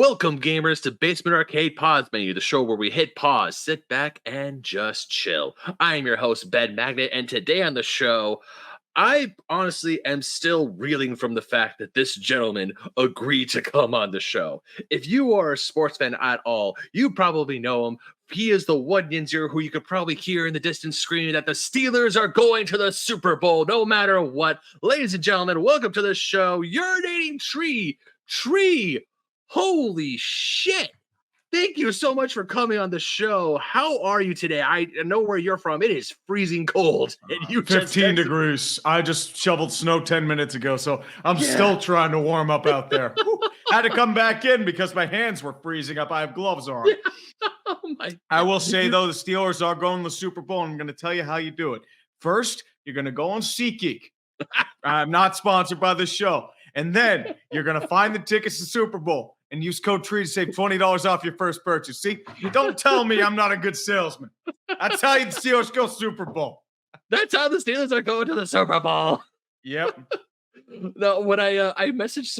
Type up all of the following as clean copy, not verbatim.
Welcome, gamers, to Basement Arcade Pause Menu, the show where we hit pause, sit back, and just chill. I am your host, Ben Magnet, and today on the show, I honestly am still reeling from the fact that this gentleman agreed to come on the show. If you are a sports fan at all, you probably know him. He is the one ninja who you could probably hear in the distance screaming that the Steelers are going to the Super Bowl no matter what. Ladies and gentlemen, welcome to the show, Urinating Tree. Holy shit. Thank you so much for coming on the show. How are you today? I know where you're from. It is freezing cold. And you 15 degrees. I just shoveled snow 10 minutes ago, so I'm still trying to warm up out there. Had to come back in because my hands were freezing up. I have gloves on. Oh my I will say, though, the Steelers are going to the Super Bowl, and I'm going to tell you how you do it. First, you're going to go on SeatGeek. I'm not sponsored by this show. And then you're going to find the tickets to Super Bowl and use code TREE to save $20 off your first purchase. See, don't tell me I'm not a good salesman. That's how the Steelers go Super Bowl. That's how the Steelers are going to the Super Bowl. Yep. No, when I messaged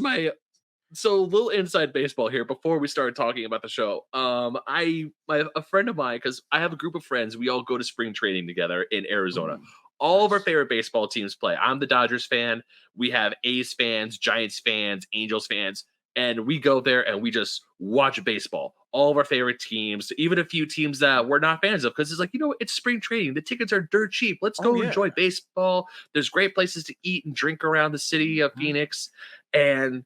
a little inside baseball here before we started talking about the show. A friend of mine, because I have a group of friends, we all go to spring training together in Arizona. All of our favorite baseball teams play. I'm the Dodgers fan. We have A's fans, Giants fans, Angels fans, and we go there and we just watch baseball. All of our favorite teams, even a few teams that we're not fans of, because it's like, it's spring training. The tickets are dirt cheap. Let's go enjoy baseball. There's great places to eat and drink around the city of Phoenix. And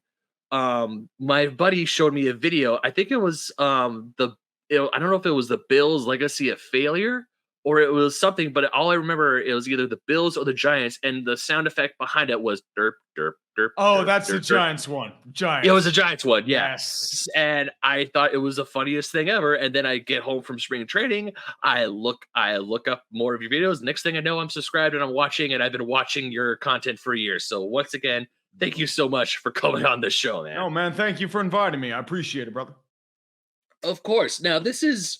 my buddy showed me a video. I think it was I don't know if it was the Bills' legacy of failure or it was something, but all I remember it was either the Bills or the Giants, and the sound effect behind it was derp, derp, derp. Oh, derp, that's derp, the Giants one. Giants. It was a Giants one, yeah. Yes. And I thought it was the funniest thing ever. And then I get home from spring training. I look up more of your videos. Next thing I know, I'm subscribed and I'm watching, and I've been watching your content for years. So once again, thank you so much for coming on the show, man. Oh, man, thank you for inviting me. I appreciate it, brother. Of course. Now, this is,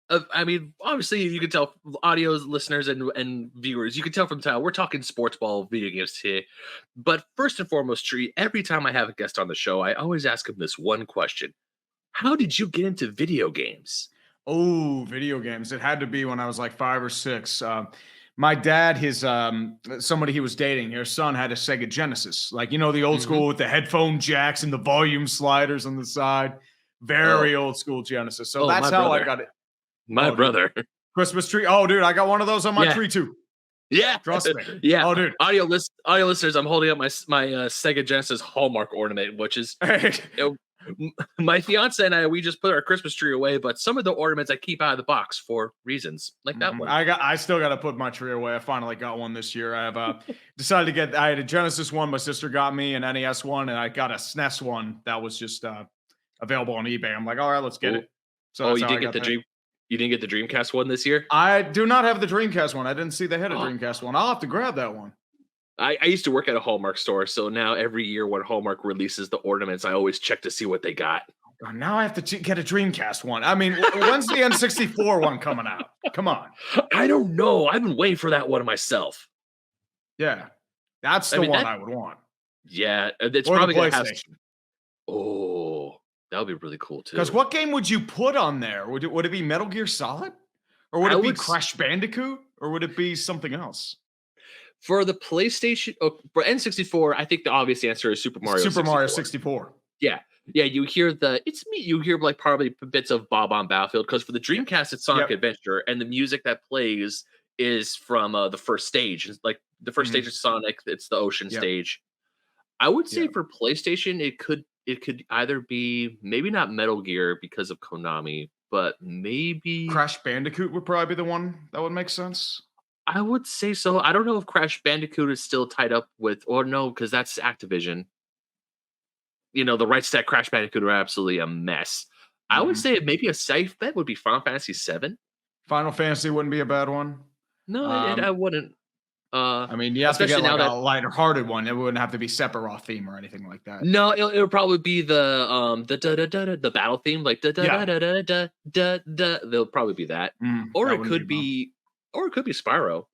obviously, you can tell, audio listeners and viewers, you can tell from the title, we're talking sports ball video games today. But first and foremost, Tree, every time I have a guest on the show, I always ask him this one question. How did you get into video games? Oh, video games. It had to be when I was like 5 or 6. My dad, somebody he was dating, her son had a Sega Genesis. Like, the old school with the headphone jacks and the volume sliders on the side. Very old school Genesis. So that's how I got it. My brother. Dude. Christmas tree. Oh, dude, I got one of those on my tree too. Yeah. Trust me. Yeah. Oh, dude. Audio listeners, I'm holding up my Sega Genesis Hallmark ornament, which is my fiance and we just put our Christmas tree away, but some of the ornaments I keep out of the box for reasons like that one. I still got to put my tree away. I finally got one this year. I have decided I had a Genesis one. My sister got me an NES one, and I got a SNES one that was just available on eBay. I'm like, all right, let's get it. So you didn't get the Dream. You didn't get the Dreamcast one this year? I do not have the Dreamcast one. I didn't see they had a Dreamcast one. I'll have to grab that one. I used to work at a Hallmark store, so now every year when Hallmark releases the ornaments, I always check to see what they got. Now I have to get a Dreamcast one. I mean, when's the N64 one coming out? Come on. I don't know. I've been waiting for that one myself. Yeah. That's the one I would want. Yeah. It's probably going to have... Oh, that would be really cool, too. Because what game would you put on there? Would it be Metal Gear Solid? Or would it be Crash Bandicoot? Or would it be something else? For the PlayStation, for N64, I think the obvious answer is Super Mario 64. Mario 64. Yeah. Yeah, you hear you hear like probably bits of Bob on Battlefield, because for the Dreamcast, it's Sonic Adventure, and the music that plays is from the first stage. It's like the first stage of Sonic, it's the ocean stage. I would say for PlayStation, it could either be maybe not Metal Gear because of Konami, but maybe Crash Bandicoot would probably be the one that would make sense. I would say so. I don't know if Crash Bandicoot is still tied up with, or no, because that's Activision. The rights to that Crash Bandicoot are absolutely a mess. I would say maybe a safe bet would be Final Fantasy VII. Final Fantasy wouldn't be a bad one. No, I wouldn't. I mean, you have to get like a lighter-hearted one. It wouldn't have to be Sephiroth theme or anything like that. No, it would probably be the battle theme, like da da da da da da da. They'll probably be that, or it could be Spyro.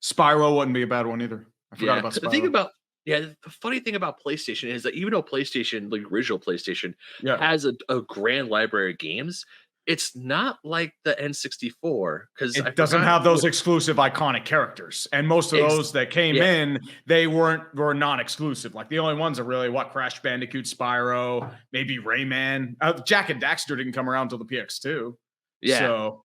Spyro wouldn't be a bad one either. I forgot about Spyro. Yeah, the funny thing about PlayStation is that even though PlayStation, like original PlayStation, Yeah. has a grand library of games, it's not like the N64 because I It doesn't forgot have what those exclusive iconic characters. And most of ex those that came yeah, in, were non-exclusive. Like the only ones are really what Crash Bandicoot, Spyro, maybe Rayman. Jack and Daxter didn't come around until the PX2. yeah, So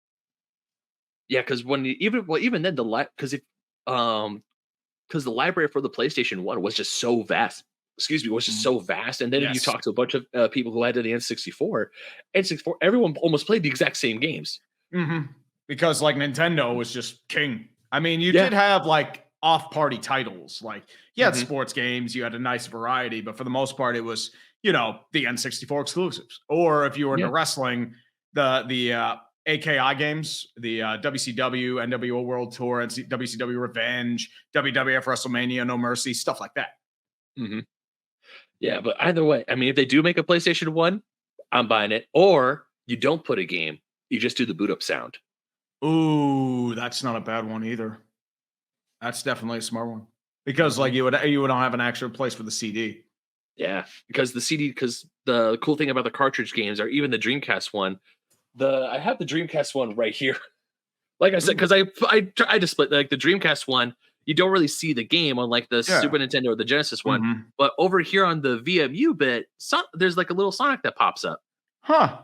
yeah. Because when you even then, because if, um because the library for the PlayStation 1 was just so vast. Excuse me, was just mm, so vast. And then if you yes. talk to a bunch of people who had to the N64, everyone almost played the exact same games. Mhm. Because like Nintendo was just king. I mean, you Yeah. did have like off-party titles. Like you had Hmm. sports games, you had a nice variety, but for the most part, it was, the N64 exclusives. Or if you were into Yeah. wrestling, the AKI games, the WCW, NWO World Tour, and WCW Revenge, WWF WrestleMania, No Mercy, stuff like that. Hmm. Yeah. But either way, I mean, if they do make a PlayStation 1, I'm buying it. Or you don't put a game, you just do the boot up sound. Ooh, that's not a bad one either. That's definitely a smart one because Hmm. like you would not have an actual place for the CD. Yeah. Because the cool thing about the cartridge games, or even the Dreamcast one, I have the Dreamcast one right here. Like I said, Ooh, because I tried to split like the Dreamcast one, you don't really see the game on like the yeah. Super Nintendo or the Genesis one, Mhm. but over here on the VMU bit, there's like a little Sonic that pops up. Huh.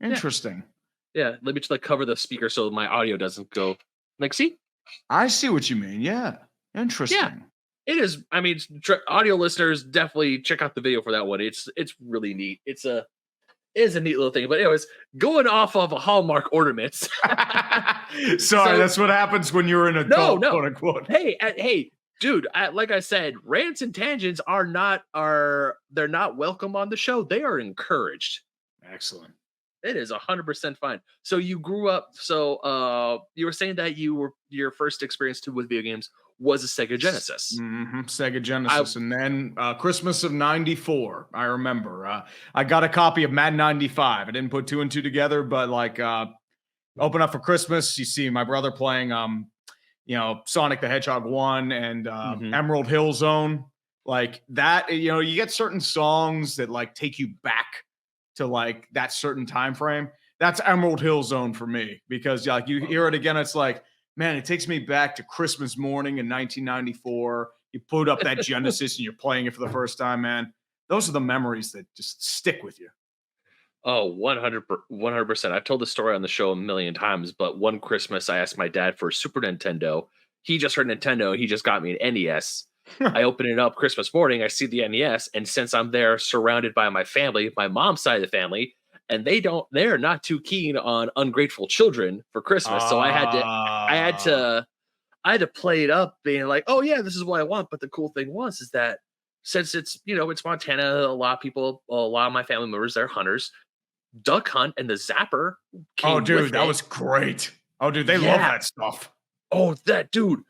Yeah, Interesting. yeah. Let me just like cover the speaker so my audio doesn't go. Like, see, I see what you mean. Yeah. yeah, Interesting. it is. I mean, audio listeners definitely check out the video for that one. It's really neat. It is a neat little thing. But anyways, going off of a Hallmark ornaments. Sorry, So that's what happens when you're an no, adult, no. quote unquote. Hey, dude. Like I said, rants and tangents they're not welcome on the show. They are encouraged. Excellent. It is 100% fine. So you grew up. So you were saying that your first experience with video games was a Sega Genesis. Sega I Genesis. And then Christmas of 94, I remember. I got a copy of Madden 95. I didn't put two and two together, but like open up for Christmas, you see my brother playing Sonic the Hedgehog 1 and Mhm. Emerald Hill Zone. Like that, you get certain songs that like take you back to like that certain time frame. That's Emerald Hill Zone for me because like you hear it again, it's like, man, it takes me back to Christmas morning in 1994. You put up that Genesis and you're playing it for the first time, man. Those are the memories that just stick with you. Oh, 100%. I've told the story on the show a million times, but one Christmas I asked my dad for a Super Nintendo. He just heard Nintendo. He just got me an NES. I open it up Christmas morning. I see the NES, and since I'm there surrounded by my family, my mom's side of the family, and they're not too keen on ungrateful children for Christmas. So I had Ah, to, I had to play it up, being like, "Oh yeah, this is what I want." But the cool thing was is that since it's Montana, a lot of my family members they're hunters. Duck Hunt and the Zapper oh, came dude, with that it. was great. Oh, dude, they love Yeah. that stuff. Oh, that dude.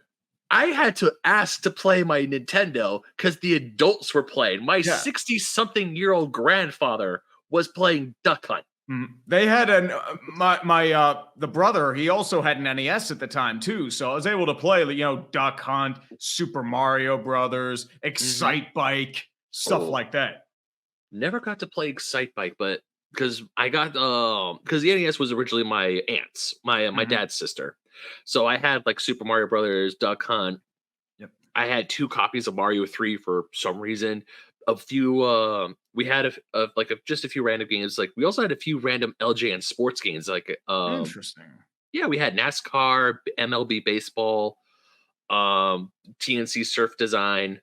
I had to ask to play my Nintendo because the adults were playing. My Yeah. 60-something-year-old grandfather was playing Duck Hunt. They had the brother. He also had an NES at the time too, so I was able to play, Duck Hunt, Super Mario Brothers, Mhm. Excite Bike, stuff Oh, like that. never got to play Excite Bike, but because the NES was originally my aunt's, my Mhm. dad's sister. So I had like Super Mario Brothers, Duck Hunt, Yep. I had 2 copies of Mario 3 for some reason. A few, we had just a few random games. Like we also had a few random LJN sports games. Interesting. Yeah, we had NASCAR, MLB baseball, TNC Surf Design.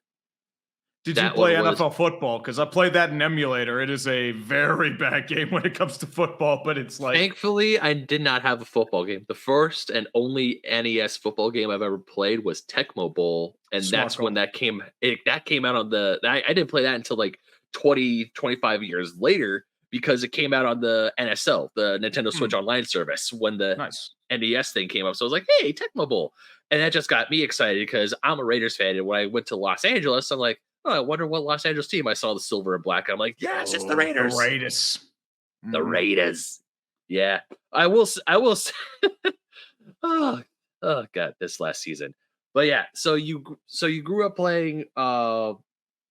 Did you That one play was NFL football? Because I played that in emulator. It is a very bad game when it comes to football, but it's like Thankfully I did not have a football game. The first and only NES football game I've ever played was Tecmo Bowl, and smart that's when call. that came out on I didn't play that until like 20-25 years later because it came out on the NSO, the Nintendo Switch Hmm, Online service, when the nice. NES thing came up. So I was like, hey, Tecmo Bowl. And that just got me excited because I'm a Raiders fan. And when I went to Los Angeles, I'm like, oh, I wonder what Los Angeles team I saw the silver and black. I'm like, yes, it's the Oh, the Raiders. Raiders. The Mhm. Raiders. Yeah. I will oh, oh god, this last season. But yeah, so you grew up playing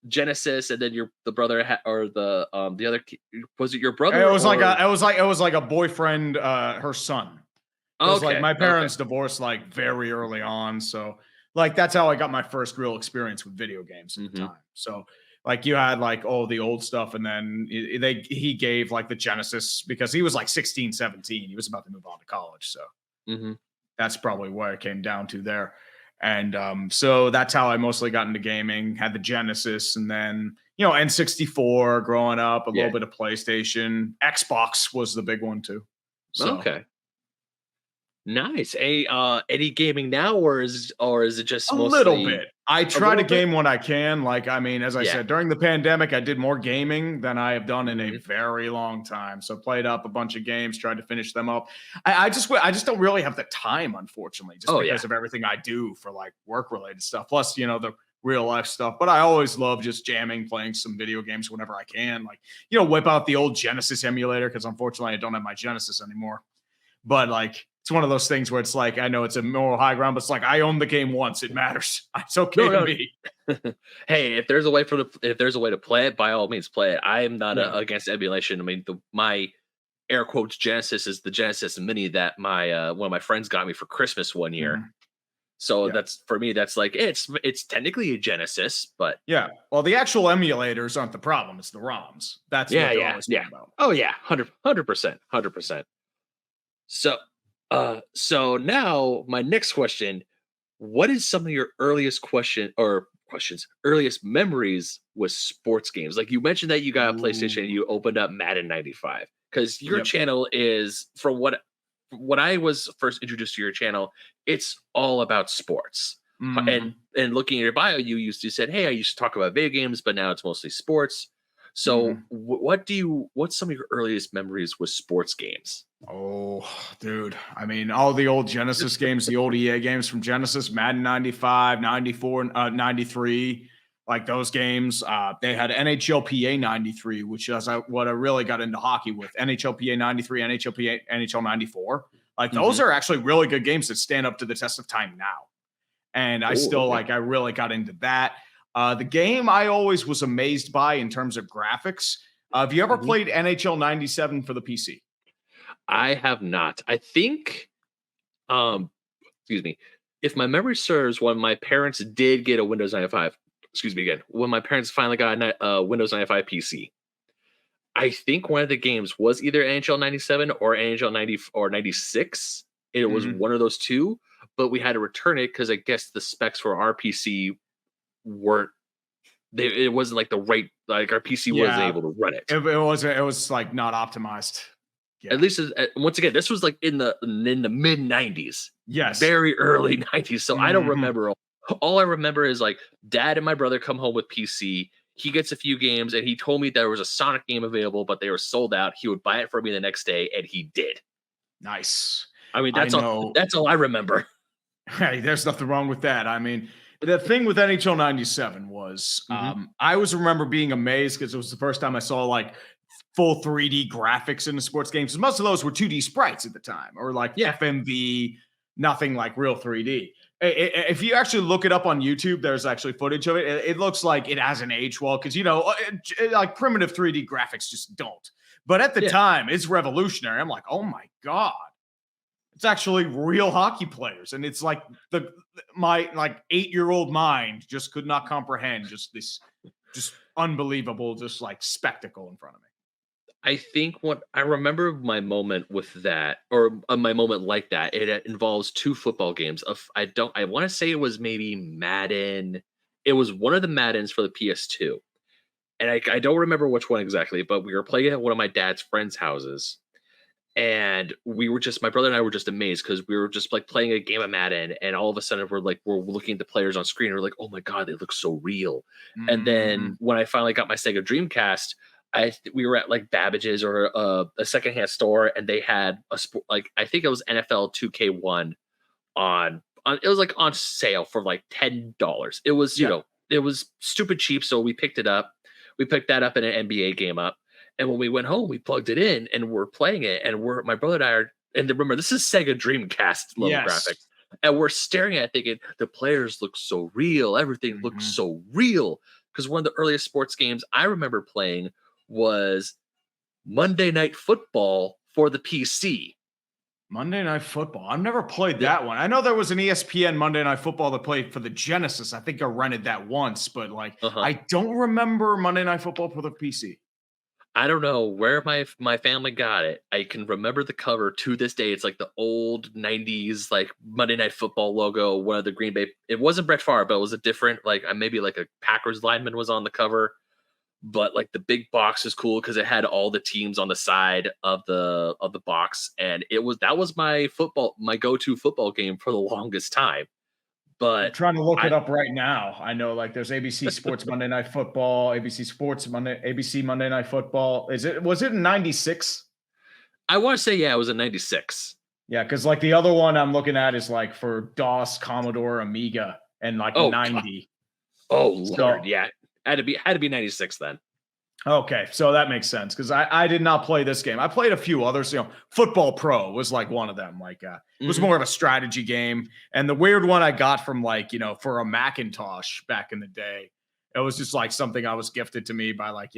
Genesis, and then the brother or the other was it your brother It was like or a boyfriend, her son. Because like okay, my okay. parents divorced like very early on, so like that's how I got my first real experience with video games at the Hmm. time. So like you had like all the old stuff, and then he gave like the Genesis because he was like 16, 17. He was about to move on to college, so Hmm. that's probably where it came down to there. And so that's how I mostly got into gaming. Had the Genesis, and then N64 growing up, a little Yeah. bit of PlayStation, Xbox was the big one too. So Okay. Nice. Any gaming now, or is it just a little mostly bit. I a try to little bit? game when I can. Like, I mean, as I Yeah. said, during the pandemic, I did more gaming than I have done in a Hmm. very long time. So played up a bunch of games, tried to finish them up. I just don't really have the time, unfortunately, just Oh yeah. because of everything I do for like work related stuff. Plus, the real life stuff. But I always love just jamming, playing some video games whenever I can. Like, whip out the old Genesis emulator because unfortunately I don't have my Genesis anymore. But like it's one of those things where it's like I know it's a moral high ground, but it's like I own the game once. It matters. It's okay No, to no. me. Hey, if there's a way to play it, by all means play it. I am not Yeah. against emulation. I mean, my air quotes Genesis is the Genesis Mini that my one of my friends got me for Christmas one year. Mhm. So Yeah. that's for me. That's like it's technically a Genesis, but Yeah. Well, the actual emulators aren't the problem. It's the ROMs. That's yeah, what they're yeah, always yeah. talking about. Oh yeah, 100%, 100%. So, so now my next question: what is some of your earliest memories with sports games? Like you mentioned that you got a PlayStation and Ooh. you opened up Madden 95 because your Yep. channel is from what I was first introduced to your channel, it's all about sports. Mhm. And looking at your bio, you used to said, "Hey, I used to talk about video games, but now it's mostly sports." So, Mhm. what's some of your earliest memories with sports games? Oh, dude. I mean, all the old Genesis games, the old EA games from Genesis, Madden 95, 94, 93, like those games. They had NHLPA 93, which is what I really got into hockey with. NHLPA 93, NHLPA, NHL 94. Like those Hmm. are actually really good games that stand up to the test of time now. And I Oh, still okay. I really got into that. The game I always was amazed by in terms of graphics. Have you ever Mhm. played NHL 97 for the PC? I have not. I think, um, excuse me, if my memory serves, when my parents did get a Windows 95, excuse me again, when my parents finally got a Windows 95 PC, I think one of the games was either NHL 97 or NHL 90 or 96. It was Mhm. one of those two, but we had to return it because I guess the specs for our PC weren't. It wasn't like the right, like our PC wasn't Yeah, able to run it. it was like not optimized. At Yeah. least once again, this was like in the mid '90s, Yes. very early '90s. So I don't Mhm. remember. All I remember is like dad and my brother come home with PC. He gets a few games, and he told me there was a Sonic game available, but they were sold out. He would buy it for me the next day, and he did. Nice. I mean, I that's all. know. That's all I remember. Hey, there's nothing wrong with that. I mean, the thing with NHL 97 was Hmm. I always remember being amazed because it was the first time I saw like full 3D graphics in the sports games. 'Cause most of those were 2D sprites at the time or like Yeah. FMV, nothing like real 3D. If you actually look it up on YouTube, there's actually footage of it. It looks like it hasn't aged well because, like primitive 3D graphics just don't. But at the Yeah. time, it's revolutionary. I'm like, oh my God. It's actually real hockey players, and it's like my like 8-year-old mind just could not comprehend just this just unbelievable just like spectacle in front of me. I think what I remember my moment with that, or my moment like that, it involves two football games. Of I want to say it was maybe Madden. It was one of the Maddens for the PS2, and I don't remember which one exactly. But we were playing at one of my dad's friends' houses, and we were just my brother and I were just amazed because we were just like playing a game of Madden, and all of a sudden we're looking at the players on screen. We're like, oh my god, they look so real. And then Mhm. when I finally got my Sega Dreamcast, we were at like Babbage's or a secondhand store, and they had like I think it was NFL 2K1 on it was like on sale for like $10. It was Yeah. it was stupid cheap, so we picked it up. We picked that up in an NBA game up, and when we went home, we plugged it in and we're playing it, and we're my brother and I are and remember this is Sega Dreamcast level Yes. graphics, and we're staring at it thinking the players look so real, everything looks Mhm. so real. because one of the earliest sports games I remember playing was Monday Night Football for the PC. Monday Night Football. I've never played The- that one. I know there was an ESPN Monday Night Football that played for the Genesis. I think I rented that once, but like uh-huh. I don't remember Monday Night Football for the PC. I don't know where my family got it. I can remember the cover to this day. It's like the old '90s like Monday Night Football logo. One of the Green Bay. It wasn't Brett Favre, but it was a different like maybe like a Packers lineman was on the cover. But like the big box is cool because it had all the teams on the side of the box, and that was my go-to football game for the longest time. I'm But trying to look it up right now. I know like there's ABC Sports Monday Night Football, ABC Monday Night Football. Was it in 96? I want to say it was in '96. Yeah, because like the other one I'm looking at is like for DOS, Commodore, Amiga, and like 90. Oh Lord, yeah. Had to be '96 then. Okay, so that makes sense because I did not play this game. I played a few others. Football Pro was like one of them. Like it was more of a strategy game. And the weird one I got from like for a Macintosh back in the day, it was just like something I was gifted to me by like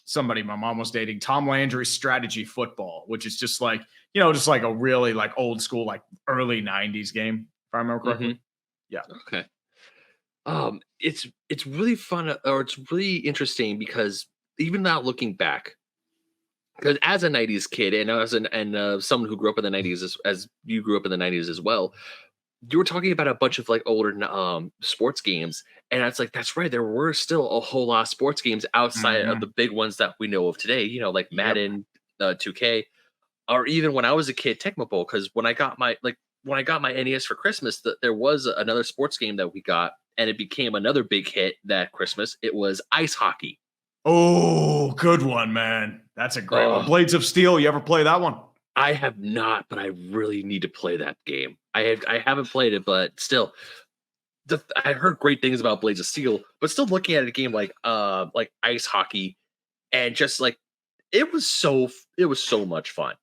somebody my mom was dating. Tom Landry's Strategy Football, which is just like just like a really like old school like early '90s game if I remember correctly. Yeah. Okay. It's really fun, or it's really interesting because even now looking back, because as a '90s kid and someone who grew up in the '90s as you grew up in the '90s as well, you were talking about a bunch of like older sports games, and it's like that's right. There were still a whole lot of sports games outside of the big ones that we know of today. Like Madden, 2K, or even when I was a kid, Tecmo Bowl. Because when I got my NES for Christmas, there was another sports game that we got, and it became another big hit that Christmas. It was ice hockey. Oh, good one, man. That's a great one. Blades of Steel. You ever play that one? I have not, but I really need to play that game. I haven't played it, but still, I heard great things about Blades of Steel. But still, looking at a game like ice hockey, and just like it was so much fun.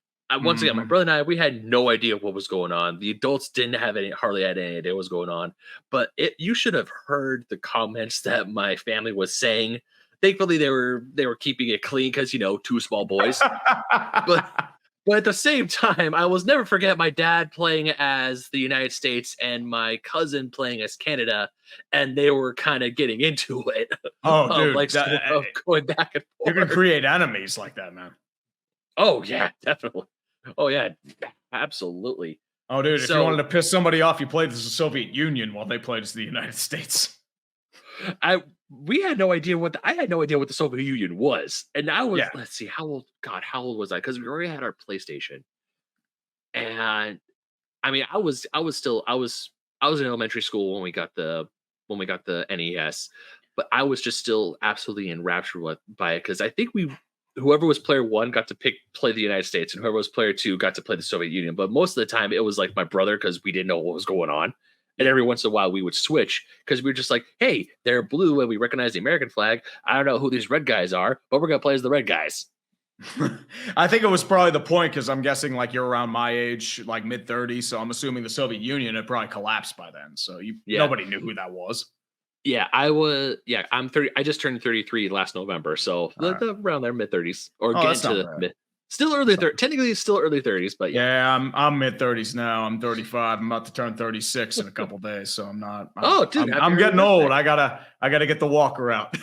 Once again, my brother and I, we had no idea what was going on. The adults hardly had any idea what was going on. But you should have heard the comments that my family was saying. Thankfully, they were keeping it clean because two small boys. but at the same time, I will never forget my dad playing as the United States and my cousin playing as Canada, and they were kind of getting into it. Oh, dude, going back and forth. You can create enemies like that, man. Oh yeah, definitely. Oh yeah, absolutely. Oh, dude, if you wanted to piss somebody off, you played as the Soviet Union while they played as the United States. I had no idea what the Soviet Union was, and I was let's see, how old was I? Because we already had our PlayStation, and I mean, I was in elementary school when we got the NES, but I was just still absolutely enraptured by it because I think whoever was player one got to play the United States, and whoever was player two got to play the Soviet Union. But most of the time, it was like my brother because we didn't know what was going on. And every once in a while, we would switch because we were just like, hey, they're blue and we recognize the American flag. I don't know who these red guys are, but we're going to play as the red guys. I think it was probably the point because I'm guessing like you're around my age, like mid-30s. So I'm assuming the Soviet Union had probably collapsed by then. So nobody knew who that was. Yeah, I was. Yeah, I'm 30. I just turned 33 last November. So around there, mid-30s or getting to the mid. Still early 30s. Technically, it's still early 30s, but yeah, I'm mid 30s now. I'm 35. I'm about to turn 36 in a couple days, so I'm not. Dude, I'm getting old. I gotta get the walker out.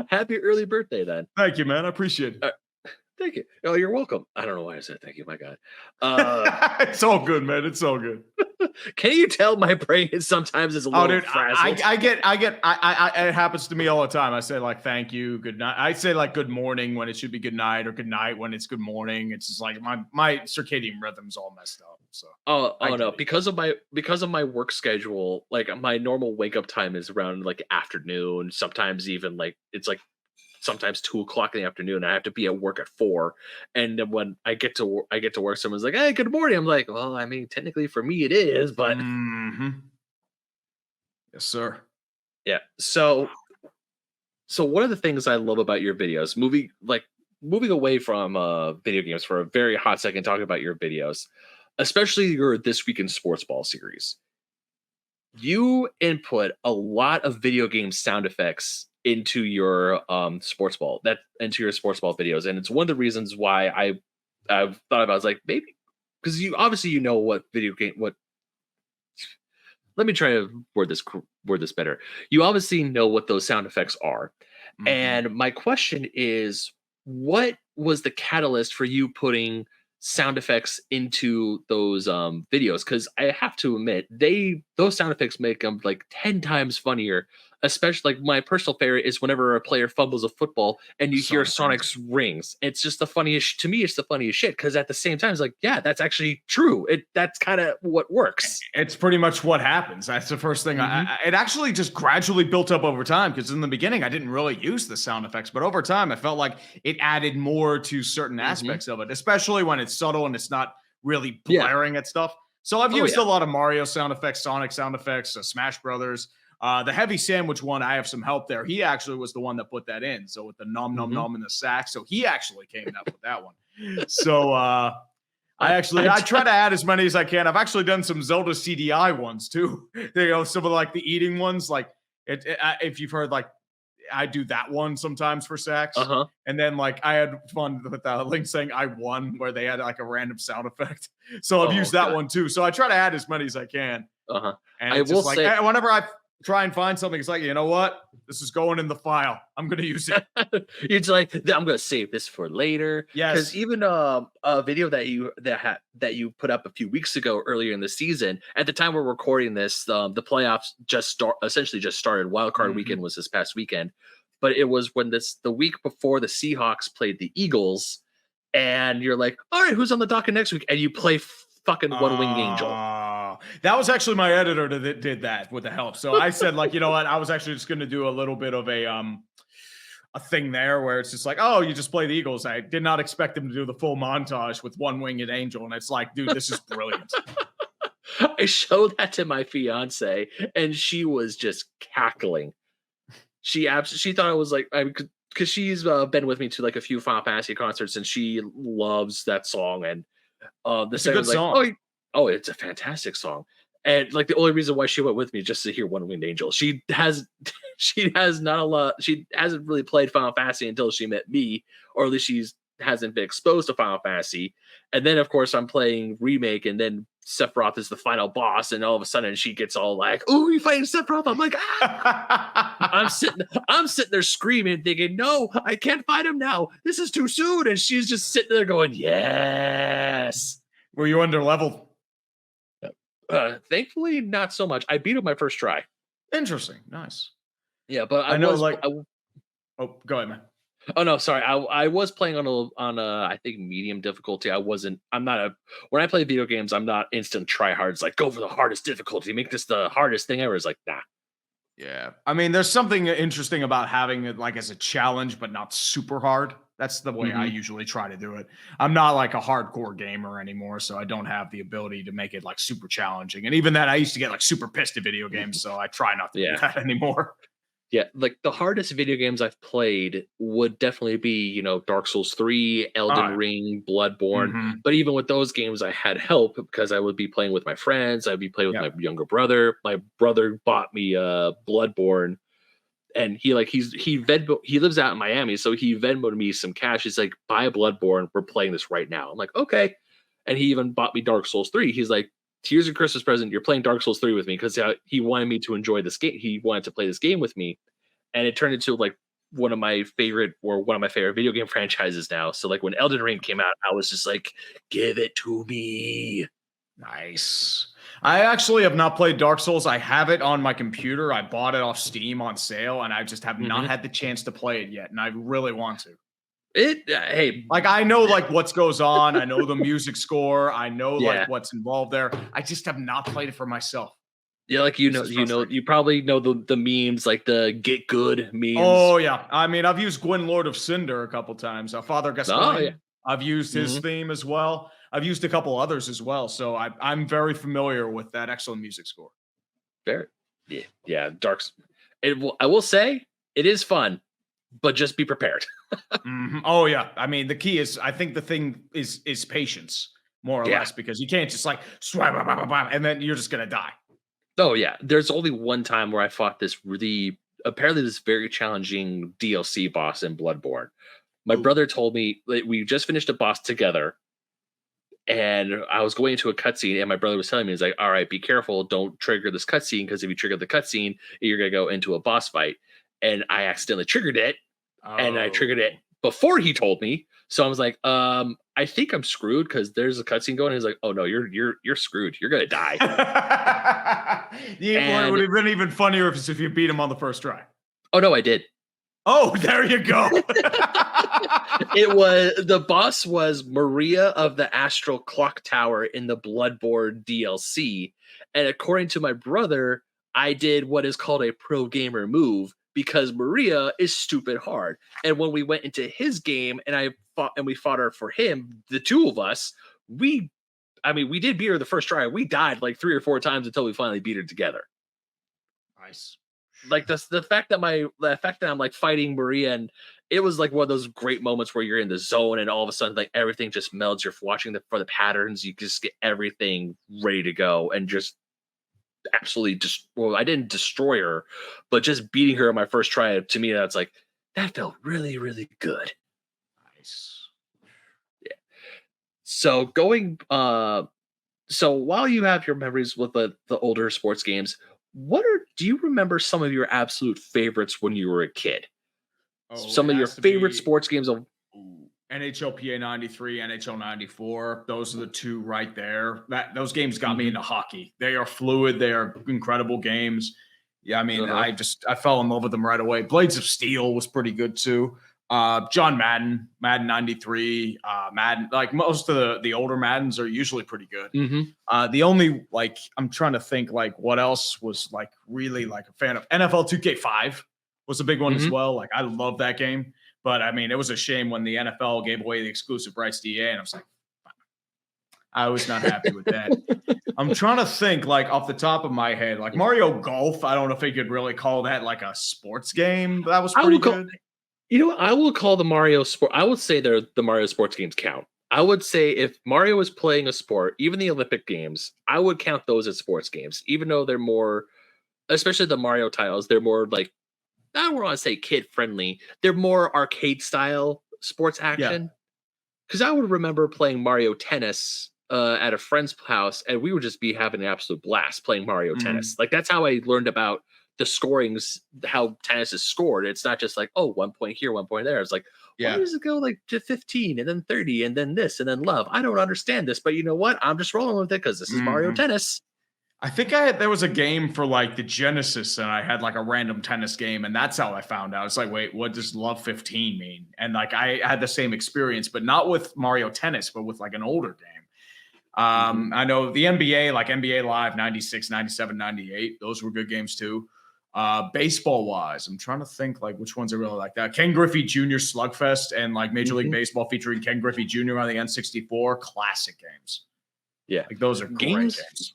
Happy early birthday, then. Thank you, man. I appreciate it. Thank you. Oh, you're welcome. I don't know why I said thank you. My God. It's all good, man. It's all good. Can you tell my brain sometimes is a little frazzled? It happens to me all the time. I say like thank you, good night. I say like good morning when it should be good night, or good night when it's good morning. It's just like my circadian rhythm's all messed up. So no, because of my work schedule, like my normal wake up time is around like afternoon. Sometimes even like it's like sometimes 2:00 in the afternoon. I have to be at work at 4. And then when I get to work, someone's like, hey, good morning. I'm like, well, I mean, technically for me it is, but yes, sir. Yeah. So one of the things I love about your videos, moving away from video games for a very hot second, talking about your videos, especially your This Week in Sports Ball series. you input a lot of video game sound effects into your sports ball videos, and it's one of the reasons why I've thought about. I was like, maybe because you obviously what video game what. Let me try to word this better. You obviously know what those sound effects are, Mhm. and my question is, what was the catalyst for you putting sound effects into those videos? Because I have to admit, those sound effects make them like 10 times funnier. Especially like my personal favorite is whenever a player fumbles a football and you hear Sonic rings. Sonic's rings. It's just the funniest to me. It's the funniest shit because at the same time, it's like, yeah, that's actually true. That's kind of what works. It's pretty much what happens. That's the first thing. Hmm. It actually just gradually built up over time because in the beginning I didn't really use the sound effects, but over time I felt like it added more to certain Hmm. aspects of it, especially when it's subtle and it's not really Yeah. blaring at stuff. So I've Oh used yeah. a lot of Mario sound effects, Sonic sound effects, Smash Brothers. The heavy sandwich one, I have some help there. He actually was the one that put that in. So with the num num Hmm. num and the sax, so he actually came up with that one. So I, I try to add as many as I can. I've actually done some Zelda CDI ones too. Some of like the eating ones. Like if you've heard, like I do that one sometimes for sax. uh-huh. And then like I had fun with Link saying "I won," where they had like a random sound effect. So I've Oh used that god. one too. So I try to add as many as I can. Uh-huh. And I it's will just like say whenever I try and find something, it's like, you know what? This is going in the file. I'm gonna use it. it's like I'm gonna save this for later. Because Yes. even a video that you put up a few weeks ago earlier in the season, at the time we're recording this, the playoffs essentially just started. Wildcard weekend Mhm. was this past weekend, but it was when the week before the Seahawks played the Eagles, and you're like, all right, who's on the docket next week? And you play fucking One Winged Angel. That was actually my editor that did that with the help. So I said, like, you know what? I was actually just going to do a little bit of a thing there where it's just like, oh, you just play the Eagles. I did not expect them to do the full montage with One Winged Angel, and it's like, dude, this is brilliant. I showed that to my fiance, and she was just cackling. She thought it was like because she's been with me to like a few Final Fantasy concerts, and she loves that song. And the It's a second good was like, song. oh, it's a fantastic song. And like the only reason why she went with me just to hear One Winged Angel. She has she has not a lot. She hasn't really played Final Fantasy until she met me, or at least she's hasn't been exposed to Final Fantasy. And then of course I'm playing remake, and then Sephiroth is the final boss, and all of a sudden she gets all like, "Oh, you fighting Sephiroth?" I'm like, ah! I'm sitting there screaming, thinking, "No, I can't fight him now. This is too soon." And she's just sitting there going, "Yes." Were you under leveled? Thankfully, not so much. I beat him my first try. Interesting. Nice. Yeah, but I know, like, oh, go ahead, man. oh no, sorry. I was playing on a I think medium difficulty. I'm not a when I play video games, I'm not instant tryhards like go for the hardest difficulty, make this the hardest thing ever. It's like, nah. Yeah. I mean, there's something interesting about having it like as a challenge, but not super hard. That's the way I Hmm. usually try to do it. I'm not like a hardcore gamer anymore, so I don't have the ability to make it like super challenging. And even then, I used to get like super pissed at video games, so I try not to do Yeah. that anymore. Yeah, like the hardest video games I've played would definitely be, Dark Souls 3, Elden Uh, Ring, Bloodborne. mhm. But even with those games, I had help because I would be playing with my friends. I'd be playing with Yeah. my younger brother. My brother bought me Bloodborne, and he lives out in Miami, so he Venmoed me some cash. He's like, buy a Bloodborne. We're playing this right now. I'm like, okay. And he even bought me Dark Souls 3. He's like, here's your Christmas present. You're playing Dark Souls 3 with me because he wanted me to enjoy this game. He wanted to play this game with me, and it turned into like one of my favorite video game franchises now. So like when Elden Ring came out, I was just like, give it to me. Nice. I actually have not played Dark Souls. I have it on my computer. I bought it off Steam on sale, and I just have not Hmm. had the chance to play it yet, and I really want to. Hey, Like I know like what goes on. I know the music score. I know yeah. like what's involved there. I just have not played it for myself. Yeah, like This is frustrating. you probably know the memes, like the get good memes. Oh yeah. I mean, I've used Gwyn Lord of Cinder a couple times. Father Oh yeah. Gascoigne. I've used his Hmm. theme as well. I've used a couple others as well. So I'm very familiar with that excellent music score. Very, yeah, yeah. I will say it is fun, but just be prepared. Mhm. Oh yeah. I mean, the key is I think the thing is patience, more or Yeah. less, because you can't just like swab, bam, bam, bam, bam, and then you're just gonna die. Oh yeah, there's only one time where I fought this apparently this very challenging DLC boss in Bloodborne. My Ooh. brother told me that we just finished a boss together, and I was going into a cutscene, and my brother was telling me, he's like, "All right, be careful, don't trigger this cutscene, because if you trigger the cutscene, you're gonna go into a boss fight." And I accidentally triggered it, and I triggered it Oh. before he told me. So I was like, I think I'm screwed because there's a cutscene going. He's like, "Oh no, you're screwed. You're gonna die." It would And have been even funnier if you beat him on the first try. oh no, I did. Oh, there you go. The boss was Maria of the Astral Clock Tower in the Bloodborne DLC. And according to my brother, I did what is called a pro gamer move because Maria is stupid hard. And when we went into his game and we fought her for him, the two of us, we did beat her the first try. We died like 3 or 4 times until we finally beat her together. Nice. Like the fact that I'm like fighting Maria, and it was like one of those great moments where you're in the zone and all of a sudden like everything just melds. You're watching for the patterns. You just get everything ready to go and just absolutely just. Well, I didn't destroy her, but just beating her on my first try, to me that's like that felt really really good. Nice. So so while you have your memories with the older sports games, do you remember some of your absolute favorites when you were a kid? Oh, it Some of your has to favorite be sports games of NHL PA 93, NHL 94. Those are the two right there. Those games got me Mhm. into hockey. They are fluid. They are incredible games. Yeah, I mean, Uh-huh. I fell in love with them right away. Blades of Steel was pretty good too. John Madden 93, Madden, like most of the older Maddens are usually pretty good. Mhm. The only like I'm trying to think like what else was like really like a fan of NFL 2K5 was a big one as Mhm. well. Like I love that game. But I mean, it was a shame when the NFL gave away the exclusive rights to EA, and I was like, I was not happy with that. I'm trying to think, like off the top of my head, like Mario Golf. I don't know if you could really call that like a sports game. But that was I pretty will call good. You know what? I will call the Mario sport. I would say the Mario sports games count. I would say if Mario was playing a sport, even the Olympic games, I would count those as sports games, even though they're more, especially the Mario titles, they're more like I don't want to say kid friendly. They're more arcade style sports Yeah. action. Because I would remember playing Mario Tennis at a friend's house, and we would just be having an absolute blast playing Mario Mhm. Tennis. Like that's how I learned about the scorings, how tennis is scored. It's not just like, oh, 1 point here, 1 point there. It's like, why Yeah. does it go like to 15 and then 30 and then this and then love? I don't understand this, but you know what? I'm just rolling with it because this is Mario Mhm. Tennis. I think there was a game for like the Genesis, and I had like a random tennis game, and that's how I found out. It's like, wait, what does Love 15 mean? And like I had the same experience, but not with Mario Tennis, but with like an older game. Hmm. I know the NBA, like NBA Live 96, 97, 98. Those were good games too. Baseball wise, I'm trying to think like which ones I really like that. Ken Griffey Jr. Slugfest and like Major League Hmm. Baseball featuring Ken Griffey Jr. on the N64. Classic games. Yeah. Like those are great Games games.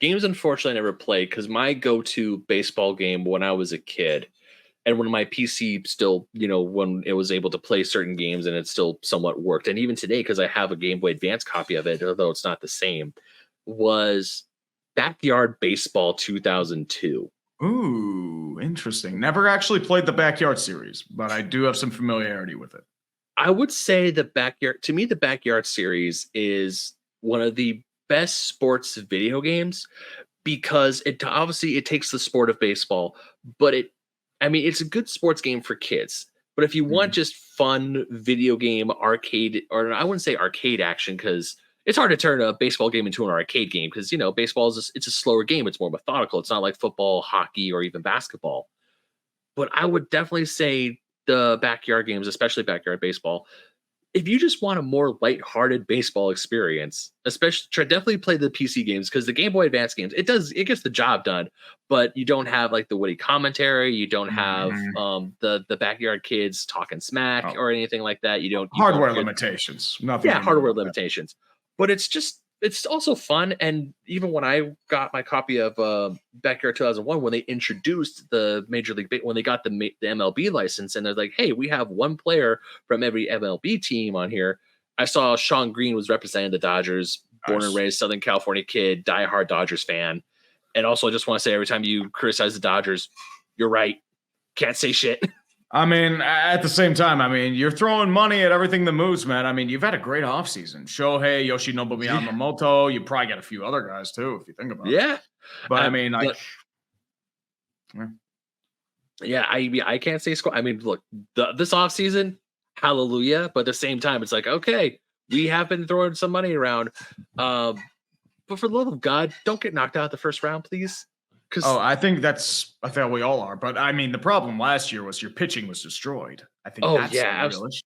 games unfortunately I never played because my go-to baseball game when I was a kid and when my PC still, when it was able to play certain games and it still somewhat worked, and even today because I have a Game Boy Advance copy of it, although it's not the same, was Backyard Baseball 2002. Ooh, interesting. Never actually played the Backyard series, but I do have some familiarity with it. I would say the Backyard series is one of the best sports video games because it takes the sport of baseball, but it's a good sports game for kids. But if you want Mhm. just fun video game arcade, or I wouldn't say arcade action because it's hard to turn a baseball game into an arcade game because baseball it's a slower game. It's more methodical. It's not like football, hockey, or even basketball. But I would definitely say the backyard games, especially backyard baseball, if you just want a more lighthearted baseball experience, definitely play the PC games because the Game Boy Advance games, it gets the job done, but you don't have like the witty commentary, you don't have Mhm. the backyard kids talking smack Oh, or anything like that. You won't hardware hear limitations. Nothing yeah, you can do hardware about that. limitations. But it's also fun. And even when I got my copy of Backyard 2001, when they introduced the when they got the MLB license, and they're like, hey, we have one player from every MLB team on here. I saw Sean Green was representing the Dodgers, born and Nice. raised Southern California kid, diehard Dodgers fan. And also, I just want to say, every time you criticize the Dodgers, you're right. Can't say shit. I mean, at the same time, I mean, you're throwing money at everything that moves, man. I mean, you've had a great offseason. Shohei, Yoshinobu Yamamoto. You probably got a few other guys, too, if you think about it. Yeah. But, I mean, like... Yeah, I can't say score. I mean, look, this offseason, hallelujah. But at the same time, it's like, okay, we have been throwing some money around. But for the love of God, don't get knocked out the first round, please. I think we all are. But I mean, the problem last year was your pitching was destroyed. I think that's the real issue.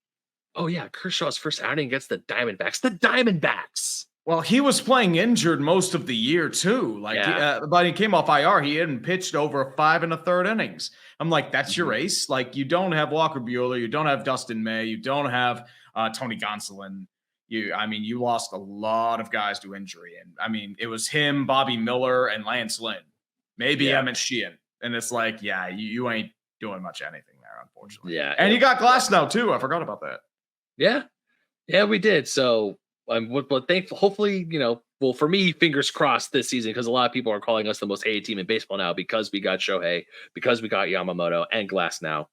Oh, yeah. Kershaw's first outing against the Diamondbacks. The Diamondbacks. Well, he was playing injured most of the year, too. But he came off IR. He hadn't pitched over 5 1/3 innings. I'm like, that's your ace? Like, you don't have Walker Buehler. You don't have Dustin May. You don't have Tony Gonsolin. You lost a lot of guys to injury. And, I mean, it was him, Bobby Miller, and Lance Lynn. Maybe Emmett Sheehan. And it's like, you ain't doing much anything there, unfortunately. Yeah. And you got Glass now, too. I forgot about that. Yeah. Yeah, we did. So, but thankful, hopefully, well, for me, fingers crossed this season, because a lot of people are calling us the most hated team in baseball now because we got Shohei, because we got Yamamoto and Glass now.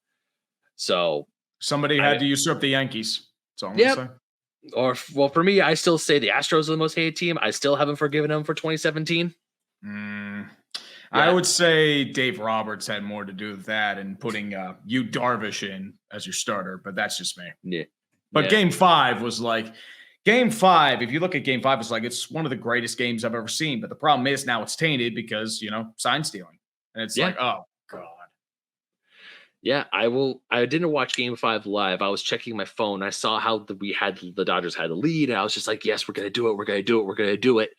So somebody had to usurp the Yankees. That's all I'm going to say. Well, for me, I still say the Astros are the most hated team. I still haven't forgiven them for 2017. I would say Dave Roberts had more to do with that and putting Yu Darvish in as your starter, but that's just me. Yeah. But Game 5 was like, Game 5, if you look at Game 5, it's one of the greatest games I've ever seen. But the problem is now it's tainted because, sign stealing. And it's like, oh, God. Yeah, I didn't watch Game 5 live. I was checking my phone. I saw how the Dodgers had the lead. And I was just like, yes, we're going to do it. We're going to do it. We're going to do it.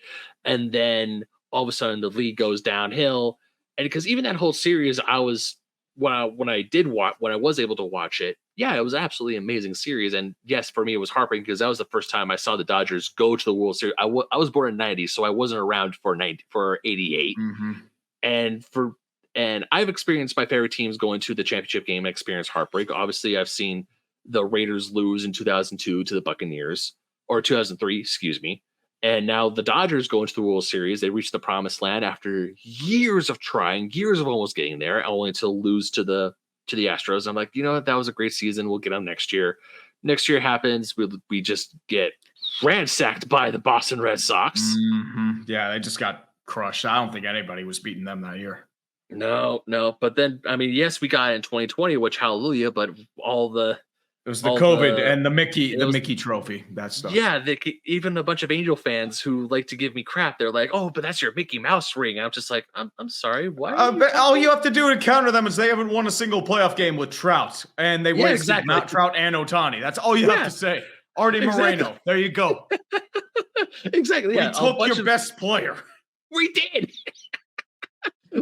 And then all of a sudden the lead goes downhill. And because even that whole series, when I was able to watch it, it was absolutely amazing series. And yes, for me, it was heartbreaking because that was the first time I saw the Dodgers go to the World Series. I was born in '90, so I wasn't around for '88. And I've experienced my favorite teams going to the championship game and experienced heartbreak. Obviously, I've seen the Raiders lose in 2002 to the Buccaneers, or 2003, excuse me. And now the Dodgers go into the World Series. They reach the promised land after years of trying, years of almost getting there, only to lose to the Astros. I'm like, that was a great season. We'll get them next year. Next year happens. We just get ransacked by the Boston Red Sox. Yeah, they just got crushed. I don't think anybody was beating them that year. No. But then, I mean, yes, we got it in 2020, which hallelujah, but it was the COVID and the Mickey trophy, that stuff. Yeah, even a bunch of Angel fans who like to give me crap. They're like, "Oh, but that's your Mickey Mouse ring." I'm just like, "I'm sorry, what?" All you have to do to counter them is they haven't won a single playoff game with Trout, and they wasted Mount Trout and Ohtani. That's all you have to say. Artie Moreno, there you go. Exactly. We took your best player. We did.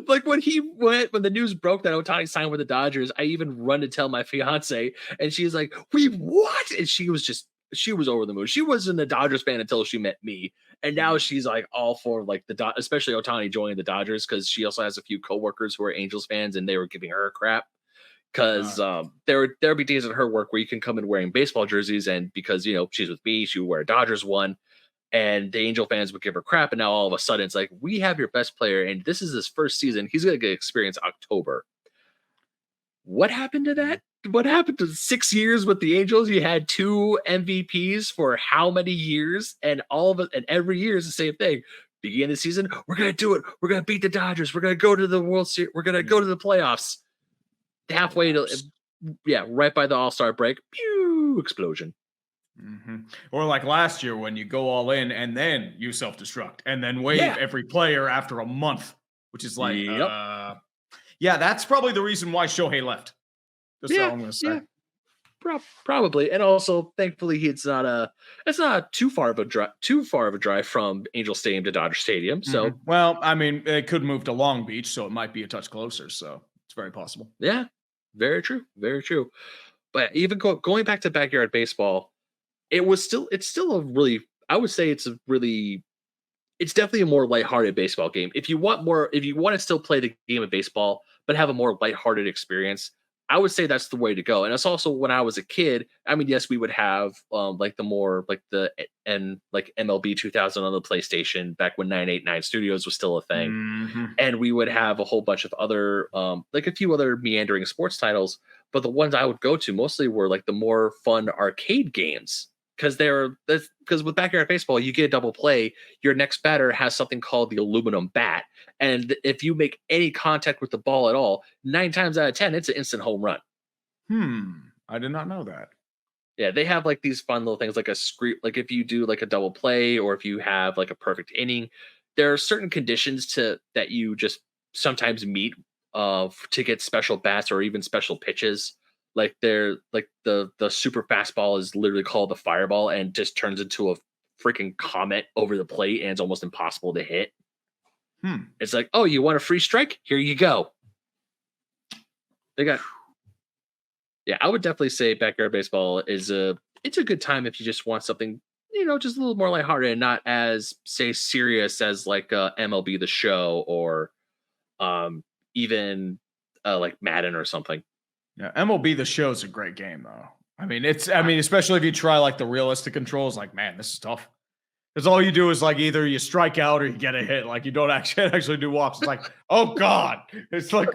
Like when the news broke that Ohtani signed with the Dodgers, I even run to tell my fiance, and she's like, what? And she was over the moon. She wasn't a Dodgers fan until she met me. And now she's like all for like especially Ohtani joining the Dodgers, because she also has a few coworkers who are Angels fans and they were giving her crap. Because there'd be days at her work where you can come in wearing baseball jerseys, and because she's with me, she would wear a Dodgers one. And the Angel fans would give her crap. And now all of a sudden it's like, we have your best player, and this is his first season. He's going to get experience October. What happened to that? What happened to 6 years with the Angels? You had 2 MVPs for how many years? And all of it, and every year is the same thing. Beginning of the season, we're going to do it. We're going to beat the Dodgers. We're going to go to the World Series. We're going to go to the playoffs. Halfway to, right by the All-Star break, pew, explosion. Or like last year when you go all in and then you self-destruct and then waive every player after a month, which is like, that's probably the reason why Shohei left. That's all I'm going to say. Probably. And also, thankfully, it's not too far of a drive from Angel Stadium to Dodger Stadium. So, well, I mean, it could move to Long Beach, so it might be a touch closer. So it's very possible. Yeah, very true. Very true. But even going back to backyard baseball, it's still a really, I would say it's definitely a more lighthearted baseball game. If you want to still play the game of baseball, but have a more lighthearted experience, I would say that's the way to go. And it's also when I was a kid. I mean, yes, we would have like the more like the and like MLB 2000 on the PlayStation back when 989 Studios was still a thing, Mhm. and we would have a whole bunch of other like a few other meandering sports titles. But the ones I would go to mostly were like the more fun arcade games because because with backyard baseball you get a double play. Your next batter has something called the aluminum bat, and if you make any contact with the ball at all, 9 times out of 10 it's an instant home run. I did not know that. Yeah, they have like these fun little things like a screen, like if you do like a double play or if you have like a perfect inning, there are certain conditions to that you just sometimes meet to get special bats or even special pitches. Like they're like the super fastball is literally called the fireball and just turns into a freaking comet over the plate and it's almost impossible to hit. Hmm. It's like, oh, you want a free strike? Here you go. They got Yeah, I would definitely say backyard baseball is it's a good time if you just want something, just a little more lighthearted and not as say serious as like MLB the Show or um even like Madden or something. Yeah, MLB The Show is a great game though. I mean, especially if you try like the realistic controls, like, man, this is tough. Because all you do is like either you strike out or you get a hit. Like you don't actually do walks. It's like, oh God. It's like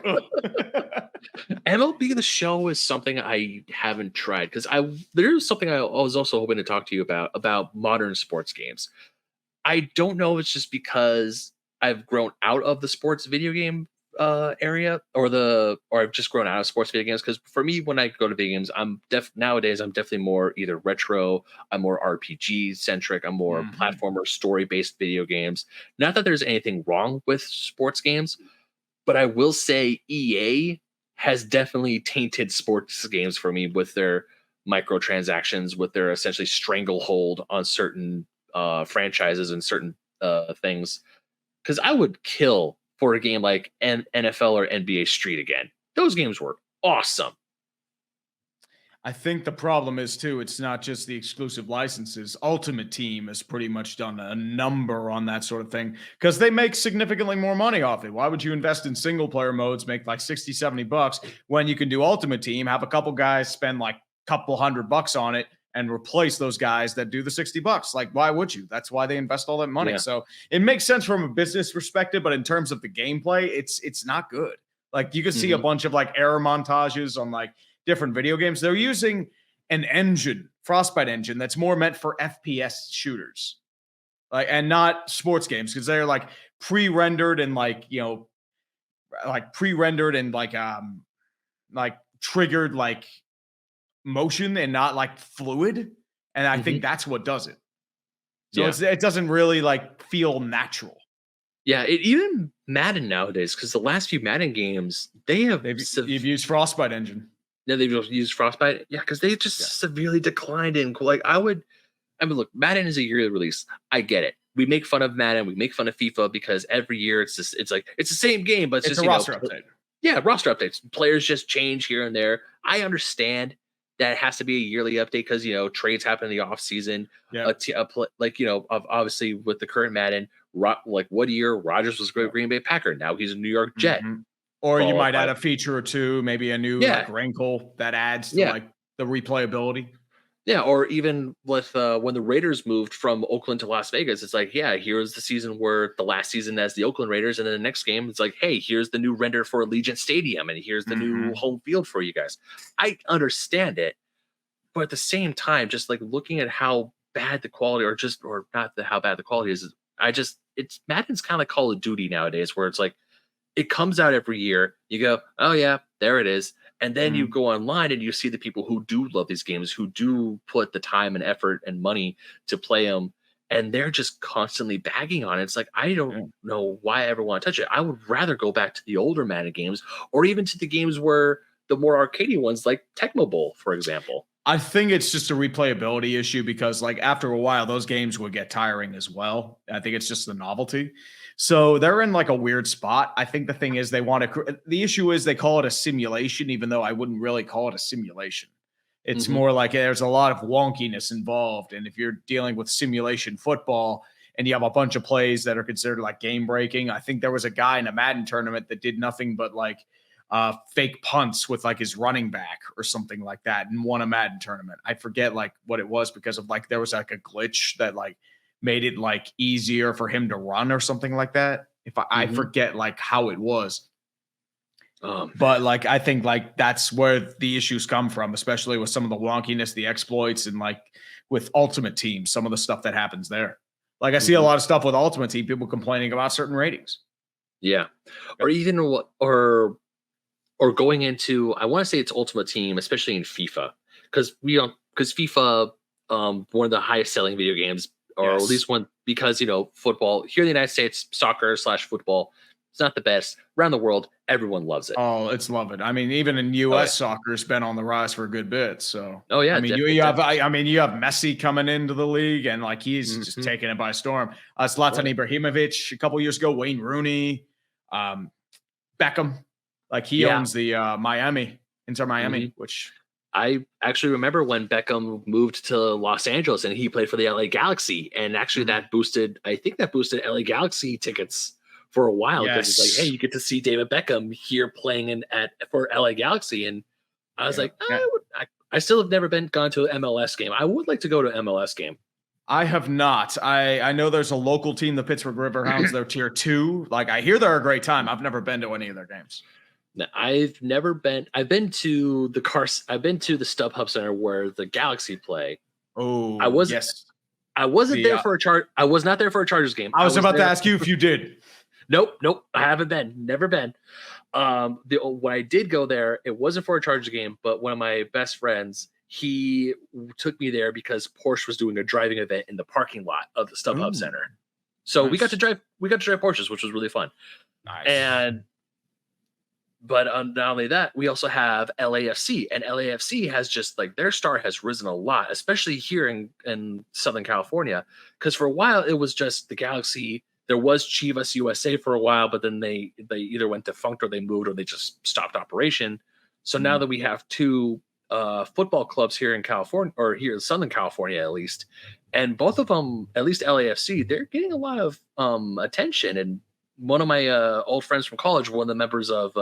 MLB the Show is something I haven't tried because I there's something I was also hoping to talk to you about modern sports games. I don't know if it's just because I've grown out of the sports video game area or I've just grown out of sports video games because for me when I go to video games nowadays I'm definitely more either retro, I'm more RPG centric, I'm more Mhm. platformer story based video games. Not that there's anything wrong with sports games, but I will say EA has definitely tainted sports games for me with their microtransactions, with their essentially stranglehold on certain franchises and certain things. Because I would kill for a game like NFL or NBA Street again. Those games were awesome. I think the problem is too, it's not just the exclusive licenses. Ultimate Team has pretty much done a number on that sort of thing because they make significantly more money off it. Why would you invest in single player modes, make like 60, $70 when you can do Ultimate Team, have a couple guys spend like a couple $100 on it and replace those guys that do the $60? Like, why would you? That's why they invest all that money. Yeah. So it makes sense from a business perspective, but in terms of the gameplay, it's not good. Like you can see a Mhm. bunch of like error montages on like different video games. They're using an engine, Frostbite engine, that's more meant for FPS shooters, like and not sports games because they're like pre-rendered and like pre-rendered and like triggered like motion and not like fluid. And I think Mhm. that's what does it. So Yeah. it doesn't really like feel natural. Yeah. Even Madden nowadays, because the last few Madden games, they have You've used Frostbite engine. yeah, they've just used Frostbite. Yeah, because they Yeah. just severely declined in like I mean, look, Madden is a yearly release. I get it. We make fun of Madden, we make fun of FIFA because every year it's like it's the same game, but it's It's just a roster update. yeah, roster updates. Players just change here and there. I understand that it has to be a yearly update because trades happen in the off season. Yeah. Like obviously with the current Madden, like what year Rogers was a Yeah. Green Bay Packer. Now he's a New York Jet. Mhm. Or you Followed might by add a feature or two, maybe a new yeah, like wrinkle that adds to yeah. like the replayability. Yeah, or even with when the Raiders moved from Oakland to Las Vegas, it's like, yeah, here's the season where the last season as the Oakland Raiders, and then the next game, it's like, hey, here's the new render for Allegiant Stadium, and here's the new Mhm. home field for you guys. I understand it, but at the same time, just like looking at how bad the quality, or not how bad the quality is, it's Madden's kind of like Call of Duty nowadays, where it's like it comes out every year. You go, oh yeah, there it is. And then you Mhm. go online and you see the people who do love these games, who do put the time and effort and money to play them, and they're just constantly bagging on it. It's like I don't Yeah. know why I ever want to touch it. I would rather go back to the older Madden games, or even to the games where the more arcadey ones, like Tecmo Bowl, for example. I think it's just a replayability issue because like after a while those games would get tiring as well. I think it's just the novelty. So they're in like a weird spot. I think the thing is the issue is they call it a simulation even though I wouldn't really call it a simulation. It's Hmm. more like there's a lot of wonkiness involved and if you're dealing with simulation football and you have a bunch of plays that are considered like game breaking. I think there was a guy in a Madden tournament that did nothing but like fake punts with like his running back or something like that and won a Madden tournament. I forget like what it was because of like there was like a glitch that like made it like easier for him to run or something like that. If I forget like how it was. But like I think like that's where the issues come from, especially with some of the wonkiness, the exploits, and like with Ultimate Team, some of the stuff that happens there. Like I see a lot of stuff with Ultimate Team, people complaining about certain ratings. Yeah, or even or going into, I want to say it's Ultimate Team, especially in FIFA, because FIFA, one of the highest selling video games, or at least one, because football here in the United States, soccer/football, it's not the best. Around the world, everyone loves it. Oh, it's love it. I mean, even in U.S. soccer has been on the rise for a good bit. So, I mean, you have Messi coming into the league, and like he's just taking it by storm. Zlatan Ibrahimovic a couple years ago, Wayne Rooney, Beckham, like he owns the Inter Miami, which I actually remember when Beckham moved to Los Angeles and he played for the LA Galaxy, and actually I think that boosted LA Galaxy tickets for a while, because it's like, hey, you get to see David Beckham here playing for LA Galaxy, and I was like, I still have never gone to an MLS game. I would like to go to an MLS game. I have not. I know there's a local team, the Pittsburgh Riverhounds. They're tier 2. Like I hear they're a great time. I've never been to any of their games. No, I've never been. I've been to the StubHub Center where the Galaxy play. Oh, I wasn't there for a I was not there for a Chargers game. I was about to ask you if you did. Nope. I haven't been. Never been. When I did go there, it wasn't for a Chargers game, but one of my best friends, he took me there because Porsche was doing a driving event in the parking lot of the StubHub Center. So we got to drive Porsches, which was really fun. Nice. But not only that, we also have LAFC, and LAFC has just like their star has risen a lot, especially here in Southern California. Because for a while it was just the Galaxy. There was Chivas USA for a while, but then they either went defunct or they moved or they just stopped operation. So now that we have two football clubs here in California, or here in Southern California at least, and both of them, at least LAFC, they're getting a lot of attention. And one of my old friends from college, one of the members of,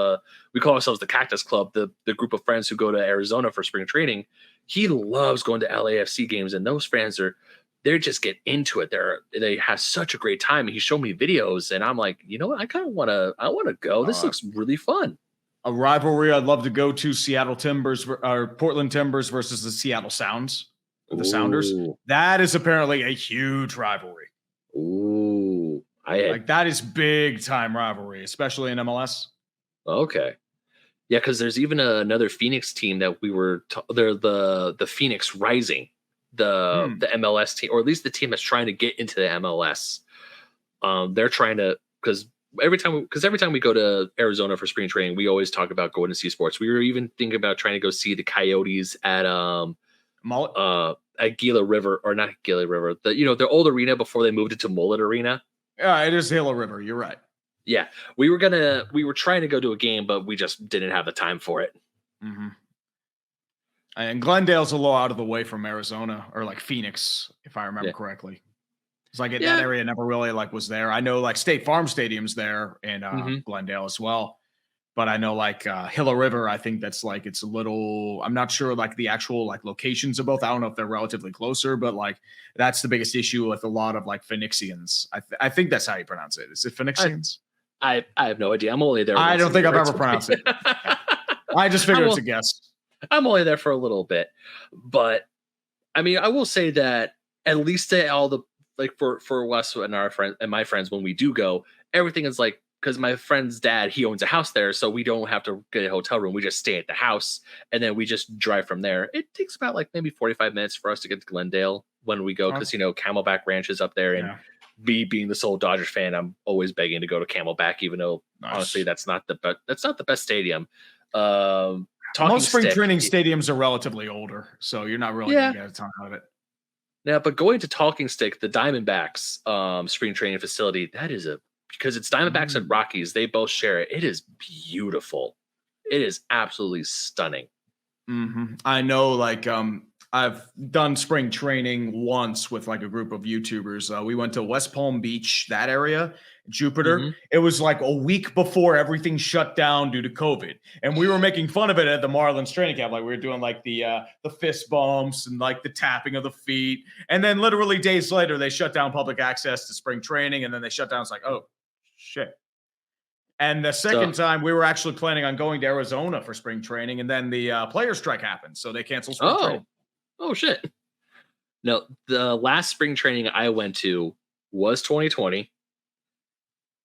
we call ourselves the Cactus Club, the group of friends who go to Arizona for spring training, he loves going to LAFC games, and those fans they just get into it. They have such a great time. And he showed me videos, and I'm like, you know what? I want to go. This looks really fun. A rivalry I'd love to go to: Seattle Timbers or Portland Timbers versus the Seattle Sounds, or the Sounders. That is apparently a huge rivalry. Ooh, that is big time rivalry, especially in MLS. Okay. Yeah, because there's even another Phoenix team that they're the Phoenix Rising. The MLS team, or at least the team that's trying to get into the MLS. They're trying to, because every time we go to Arizona for spring training, we always talk about going to see sports. We were even thinking about trying to go see the Coyotes at Gila River, or not Gila River, their old arena before they moved it to Mullet Arena. Yeah, it is Gila River. You're right. Yeah, we were trying to go to a game, but we just didn't have the time for it. Mm-hmm. And Glendale's a little out of the way from Arizona, or like Phoenix, if I remember correctly. It's like that area never really like was there. I know like State Farm Stadium's there in Glendale as well. But I know like Gila River, I think that's like, it's a little, I'm not sure like the actual like locations of both. I don't know if they're relatively closer, but like that's the biggest issue with a lot of like Phoenixians. I think that's how you pronounce it. Is it Phoenixians? I have no idea. I'm only there. I don't think I've ever pronounced it. I just figured it's a guess. I'm only there for a little bit, but I mean, I will say that at least all the, like for Wes and our friends and my friends, when we do go, everything is like, because my friend's dad, he owns a house there, so we don't have to get a hotel room. We just stay at the house, and then we just drive from there. It takes about like maybe 45 minutes for us to get to Glendale when we go, because Camelback Ranch is up there, and me being the sole Dodgers fan, I'm always begging to go to Camelback, even though honestly that's not the best stadium. Most spring training stadiums are relatively older, so you're not really going to get a ton out of it. Yeah, but going to Talking Stick, the Diamondbacks spring training facility, that is because it's Diamondbacks and Rockies, they both share it. It is beautiful. It is absolutely stunning. I know, like I've done spring training once with like a group of YouTubers. We went to West Palm Beach, that area, Jupiter. Mhm. It was like a week before everything shut down due to COVID, and we were making fun of it at the Marlins training camp. Like we were doing like the fist bumps and like the tapping of the feet, and then literally days later they shut down public access to spring training, and then they shut down. It's like, oh shit. And the So second time, we were actually planning on going to Arizona for spring training, and then the player strike happened, so they canceled spring training. oh, oh shit. No, the last spring training I went to was 2020.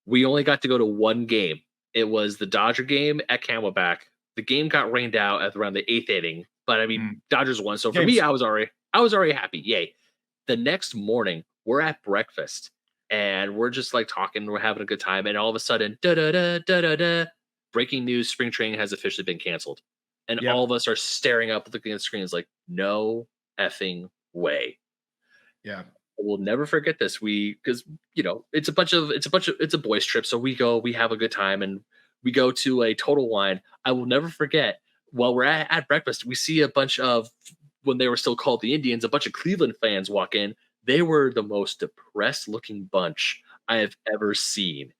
We only got to go to one game. It was the Dodger game at Camelback. The game got rained out at around the 8th inning, but I mean, Mm. Dodgers won. So for me, Games. I was already happy. Yay. The next morning, we're at breakfast and we're just like talking, we're having a good time, and all of a sudden, da da da da da da, breaking news: spring training has officially been canceled. And all Yep. of us are staring up, looking at the screens like, no effing way. Yeah. We'll never forget this. Because it's a boys trip. So we have a good time, and we go to a Total Wine. I will never forget, while we're at breakfast, we see a bunch of, when they were still called the Indians, a bunch of Cleveland fans walk in. They were the most depressed looking bunch I have ever seen,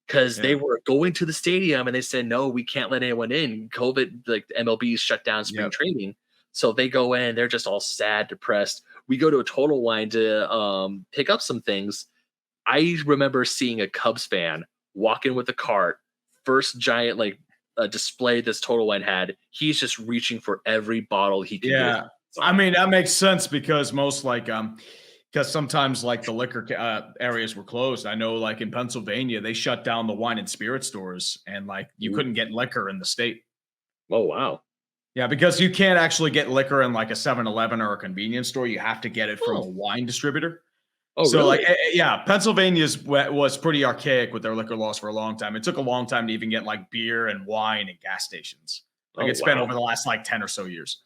because they Yeah. were going to the stadium and they said, no, we can't let anyone in. COVID, like the MLB shut down spring Yep. training. So they go in, they're just all sad, depressed. We go to a Total Wine to pick up some things. I remember seeing a Cubs fan walk in with a cart, first giant like display this Total Wine had. He's just reaching for every bottle he can get his Yeah. hands I on. mean, that makes sense because most like because sometimes like the liquor areas were closed. I know like in Pennsylvania, they shut down the wine and spirit stores, and like you Ooh. couldn't get liquor in the state. Oh wow. Yeah, because you can't actually get liquor in like a 7-Eleven or a convenience store. You have to get it from a Oh, wine distributor. oh So, like, really? yeah, Pennsylvania's was pretty archaic with their liquor laws for a long time. It took a long time to even get like beer and wine at gas stations. Like, Oh it's been wow. over the last like 10 or so years.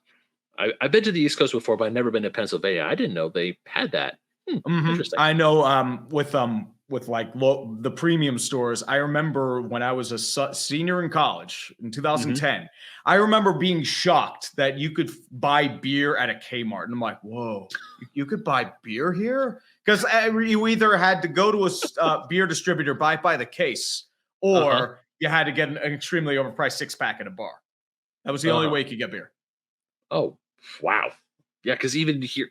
I've been to the East Coast before, but I've never been to Pennsylvania. I didn't know they had that. Interesting. I know with like the premium stores. I remember when I was a senior in college in Mhm. 2010. I remember being shocked that you could buy beer at a Kmart, and I'm like, "Whoa, you could buy beer here?" Because you either had to go to a beer distributor, buy it by the case, Uh-huh. or you had to get an extremely overpriced 6-pack at a bar. That was the only Uh-huh. way you could get beer. Oh, wow. Yeah, because even here,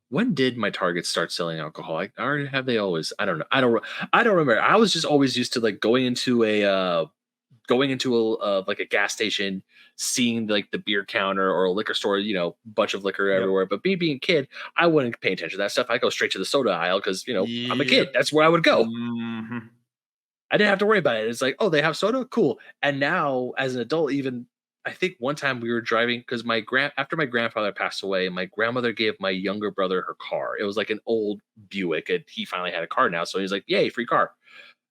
when did my Target start selling alcohol? Or have they always? I don't know. I don't remember. I was just always used to like going into like a gas station, seeing like the beer counter or a liquor store, bunch of liquor Yep. everywhere. But me being a kid, I wouldn't pay attention to that stuff. I go straight to the soda aisle because I'm a kid. Yep. That's where I would go. Mhm. I didn't have to worry about it. It's like, oh, they have soda, cool. And now, as an adult, even I think one time we were driving because after my grandfather passed away, my grandmother gave my younger brother her car. It was like an old Buick, and he finally had a car now. So he's like, "Yay, free car!"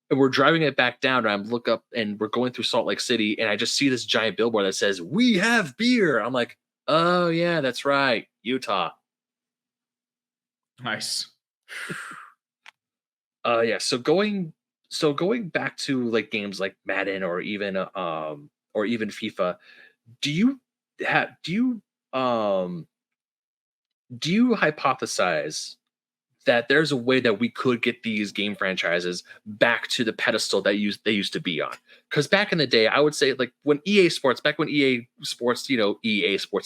And we're driving it back down, and I'm look up, and we're going through Salt Lake City, and I just see this giant billboard that says, "We have beer." I'm like, "Oh yeah, that's right, Utah." Nice. Yeah. So going back to like games like Madden or even FIFA, do you have um do you hypothesize that there's a way that we could get these game franchises back to the pedestal they used to be on? Because back in the day, I would say like when EA Sports, EA Sports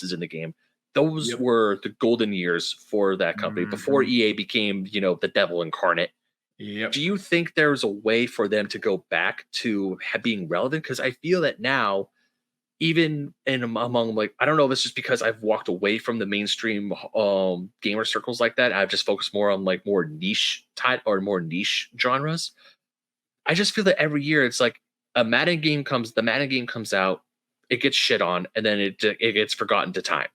is in the game, those Yep. were the golden years for that company before Mhm. EA became, the devil incarnate. Yep. Do you think there's a way for them to go back to being relevant? Because I feel that now, even among like, I don't know if it's just because I've walked away from the mainstream gamer circles like that. I've just focused more on like more niche type or more niche genres. I just feel that every year it's like the Madden game comes out, it gets shit on, and then it gets forgotten to time.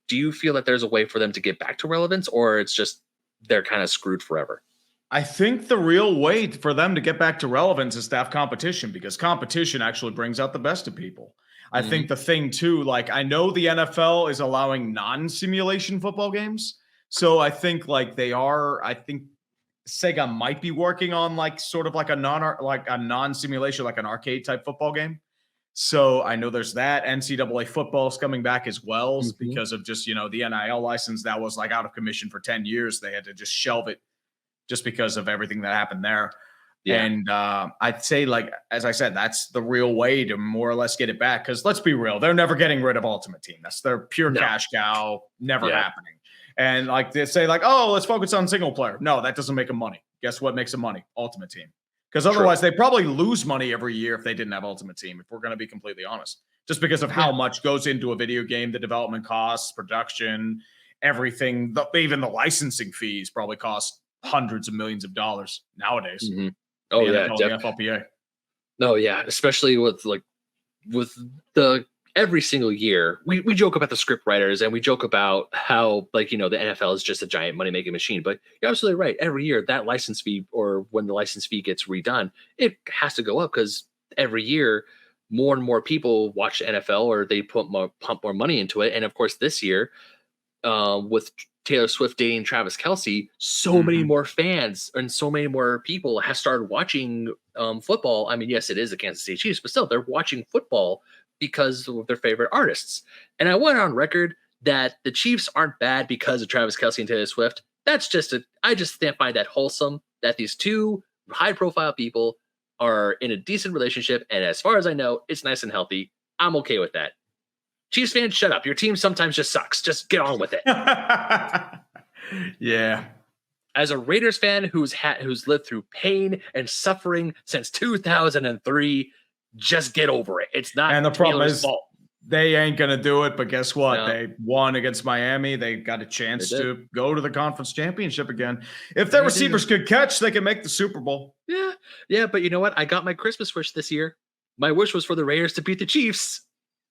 Do you feel that there's a way for them to get back to relevance, or it's just they're kind of screwed forever? I think the real way for them to get back to relevance is to have competition because competition actually brings out the best of people. I Hmm. think the thing too, like I know the NFL is allowing non-simulation football games. So I think like I think Sega might be working on like sort of like a non-simulation, like an arcade type football game. So I know there's that. NCAA football is coming back as well Mhm. because of just, the NIL license that was like out of commission for 10 years. They had to just shelve it just because of everything that happened there. Yeah. And I'd say, like, as I said, that's the real way to more or less get it back. Because let's be real, they're never getting rid of Ultimate Team. That's their pure No. cash cow, never Yeah. happening. And like they say, like, oh, let's focus on single player. No, that doesn't make them money. Guess what makes them money? Ultimate Team. Because True. otherwise, they probably lose money every year if they didn't have Ultimate Team. If we're going to be completely honest, just because of how much goes into a video game, the development costs, production, everything, even the licensing fees probably cost hundreds of millions of dollars nowadays. Mhm. Oh, The yeah, NFL, the FLPA. no, yeah, especially with the every single year, we joke about the script writers and we joke about how, like, the NFL is just a giant money making machine. But you're absolutely right. Every year, that license fee, or when the license fee gets redone, it has to go up because every year more and more people watch the NFL, or they pump more money into it. And of course, this year, with Taylor Swift dating Travis Kelsey, so many Mhm. more fans and so many more people have started watching football. I mean, yes, it is the Kansas City Chiefs, but still, they're watching football because of their favorite artists. And I went on record that the Chiefs aren't bad because of Travis Kelsey and Taylor Swift. I just find that wholesome that these two high profile people are in a decent relationship. And as far as I know, it's nice and healthy. I'm okay with that. Chiefs fans, shut up. Your team sometimes just sucks. Just get on with it. Yeah. As a Raiders fan who's lived through pain and suffering since 2003, just get over it. It's not And the problem Taylor's is fault. they ain't going to do it. But guess what? No, They won against Miami. They got a they chance did. to go to the conference championship again. If their They did. receivers could catch, they could make the Super Bowl. Yeah, yeah. But you know what? I got my Christmas wish this year. My wish was for the Raiders to beat the Chiefs,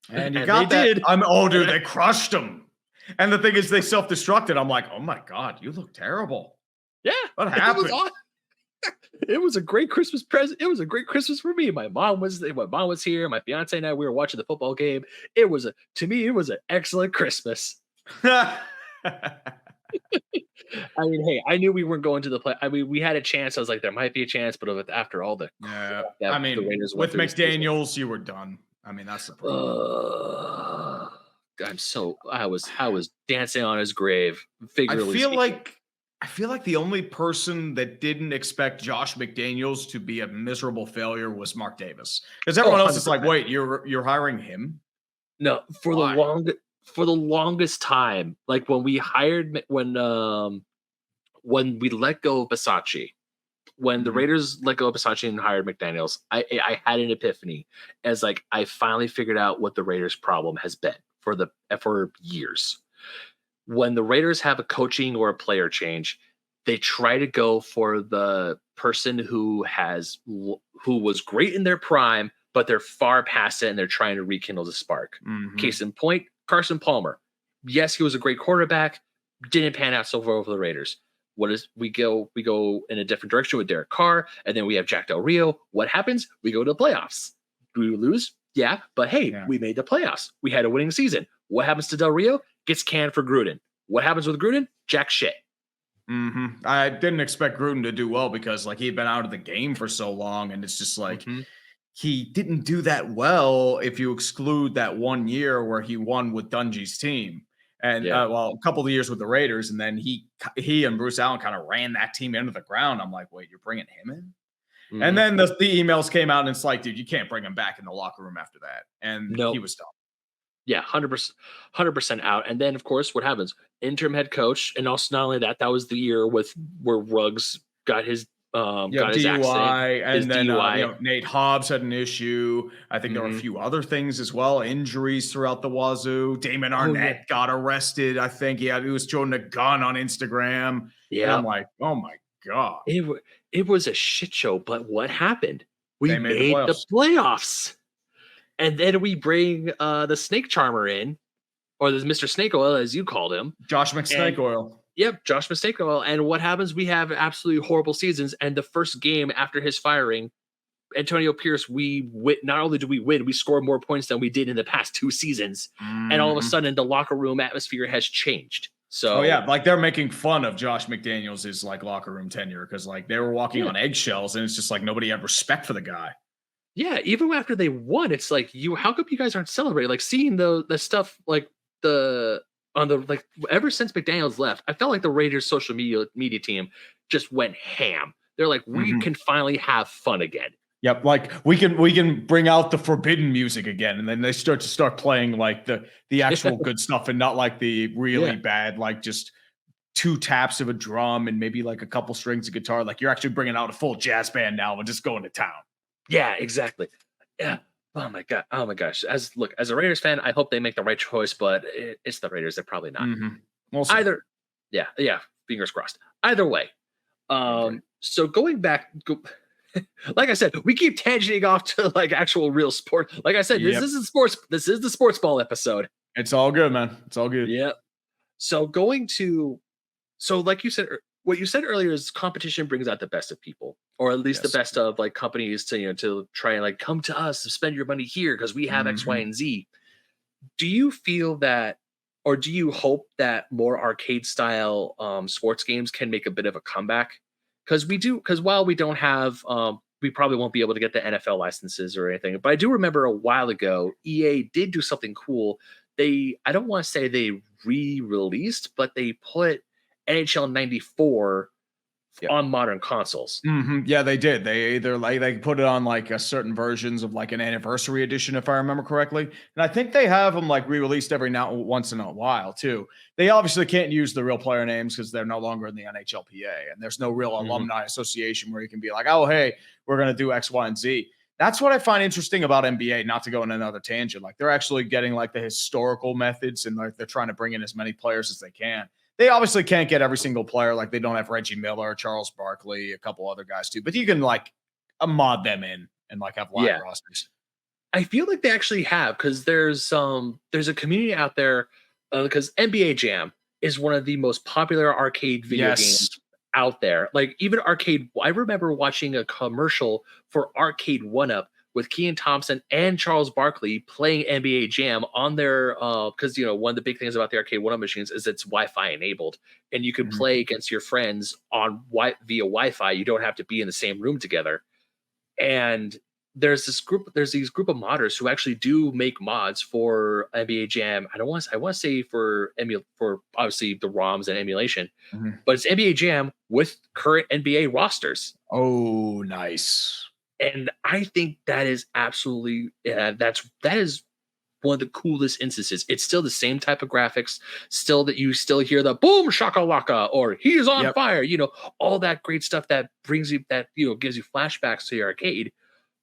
And you and they got that. did. Oh, And dude, they crushed them. And the thing is, they self-destructed. I'm like, oh my God, you look terrible. yeah, What it was happened? awesome. It was a great Christmas present. It was a great Christmas for me. My mom was here. My fiance and I, we were watching the football game. To me, it was an excellent Christmas. I mean, hey, I knew we weren't going to the play. I mean, we had a chance. I was like, there might be a chance, but after all the Yeah. crap that I the mean, Raiders went with through this season, McDaniels, you were done. I mean, that's the problem. I was dancing on his grave, I figuratively feel speaking. like I feel like the only person that didn't expect Josh McDaniels to be a miserable failure was Mark Davis. Because Oh, everyone else is like, 100%. wait, you're hiring him? No, Why? for the longest time, like when we let go of Basacci, when the Mhm. Raiders let go of Basacci and hired McDaniels, I had an epiphany as, like, I finally figured out what the Raiders' problem has been for years. When the Raiders have a coaching or a player change, they try to go for the person who was great in their prime, but they're far past it and they're trying to rekindle the spark. Case Mhm. in point, Carson Palmer. Yes, he was a great quarterback, didn't pan out so far for the Raiders. What is we go in a different direction with Derek Carr, and then we have Jack Del Rio. What happens? We go to the playoffs. Do we lose? Yeah, but hey, Yeah. we made the playoffs. We had a winning season. What happens to Del Rio? Gets canned for Gruden. What happens with Gruden? Jack shit. Mhm. I didn't expect Gruden to do well because like he'd been out of the game for so long, and it's just like Mhm. he didn't do that well if you exclude that 1 year where he won with Dungy's team. And Yeah. well, a couple of years with the Raiders, and then he and Bruce Allen kind of ran that team into the ground. I'm like, wait, you're bringing him in? And Mhm. then the emails came out, and it's like, dude, you can't bring him back in the locker room after that. And he Nope. was done. Yeah, 100% out. And then, of course, what happens? Interim head coach, and also not only that, that was the year where Ruggs Yeah, got his accident, DUI, his and then DUI. Nate Hobbs had an issue. I think there were a Mhm. few other things as well, injuries throughout the wazoo. Damon Oh yeah, Arnett got arrested. I think he was showing a gun on Instagram, and yeah. I'm like, oh my god, It was a shit show. But what happened? We they made the made the playoffs. playoffs, and then we bring the Snake Charmer in, or the Mister Snake Oil, as you called him, Josh and McSnake oil. yep, Josh Mistake. And what happens? We have absolutely horrible seasons. And the first game after his firing, Antonio Pierce, not only did we win, we scored more points than we did in the past 2 seasons. And all of a Mhm. sudden, the locker room atmosphere has changed. Oh So, yeah, like they're making fun of Josh McDaniels' like locker room tenure because like they were walking yeah, on eggshells, and it's just like nobody had respect for the guy. Yeah, even after they won, it's like how come you guys aren't celebrating? Like seeing the stuff like the on the like ever since McDaniels left, I felt like the Raiders social media team just went ham. They're like, we Mhm. can finally have fun again. Yep, like we can bring out the forbidden music again, and then they start playing like the actual good stuff, and not like the really Yeah. bad, like just two taps of a drum and maybe like a couple strings of guitar. Like you're actually bringing out a full jazz band now and just going to town. Yeah, exactly. Yeah. Oh my god. Oh my gosh. As a Raiders fan, I hope they make the right choice, but it's the Raiders. They're probably not. We'll see. Either. Yeah. Yeah. Fingers crossed. Either way. I agree. So going back, like I said, we keep tangenting off to like actual real sport. Like I said, this Yep, isn't sports. This is the sports ball episode. it's all good, man. It's all good. Yeah. So going to so like you said, what you said earlier is competition brings out the best of people, or at least the Yes. best of like companies to to try and like come to us and spend your money here because we have X, Y, Mhm. and Z. Do you feel that, or do you hope that more arcade style sports games can make a bit of a comeback? Because while we don't have we probably won't be able to get the NFL licenses or anything, but I do remember a while ago EA did do something cool. I don't want to say they re-released, but they put NHL 94 Yep. on modern consoles. Yeah, they did. They either like they put it on like a certain versions of like an anniversary edition, if I remember correctly. And I think they have them like re-released every now once in a while too. They obviously can't use the real player names because they're no longer in the NHLPA, and there's no real Mhm. alumni association where you can be like, oh hey, we're gonna do X, Y, and Z. That's what I find interesting about NBA. Not to go on another tangent, like they're actually getting like the historical methods, and like they're trying to bring in as many players as they can. They obviously can't get every single player. Like they don't have Reggie Miller, Charles Barkley, a couple other guys too. But you can like mod them in and like have live Yeah. rosters. I feel like they actually have because there's a community out there because NBA Jam is one of the most popular arcade video Yes. games out there. Like even arcade, I remember watching a commercial for Arcade One Up with Kean Thompson and Charles Barkley playing NBA Jam on their because one of the big things about the Arcade One Up machines is it's Wi-Fi enabled and you can Mhm. play against your friends on via Wi-Fi. You don't have to be in the same room together and there's these group of modders who actually do make mods for NBA Jam. I want to say for obviously the ROMs and emulation, Mhm. but it's NBA Jam with current NBA rosters. Oh, nice. And I think that is absolutely that is one of the coolest instances. It's still the same type of graphics, still that you still hear the boom shakalaka or he's on Yep. fire, all that great stuff that brings you that gives you flashbacks to your arcade.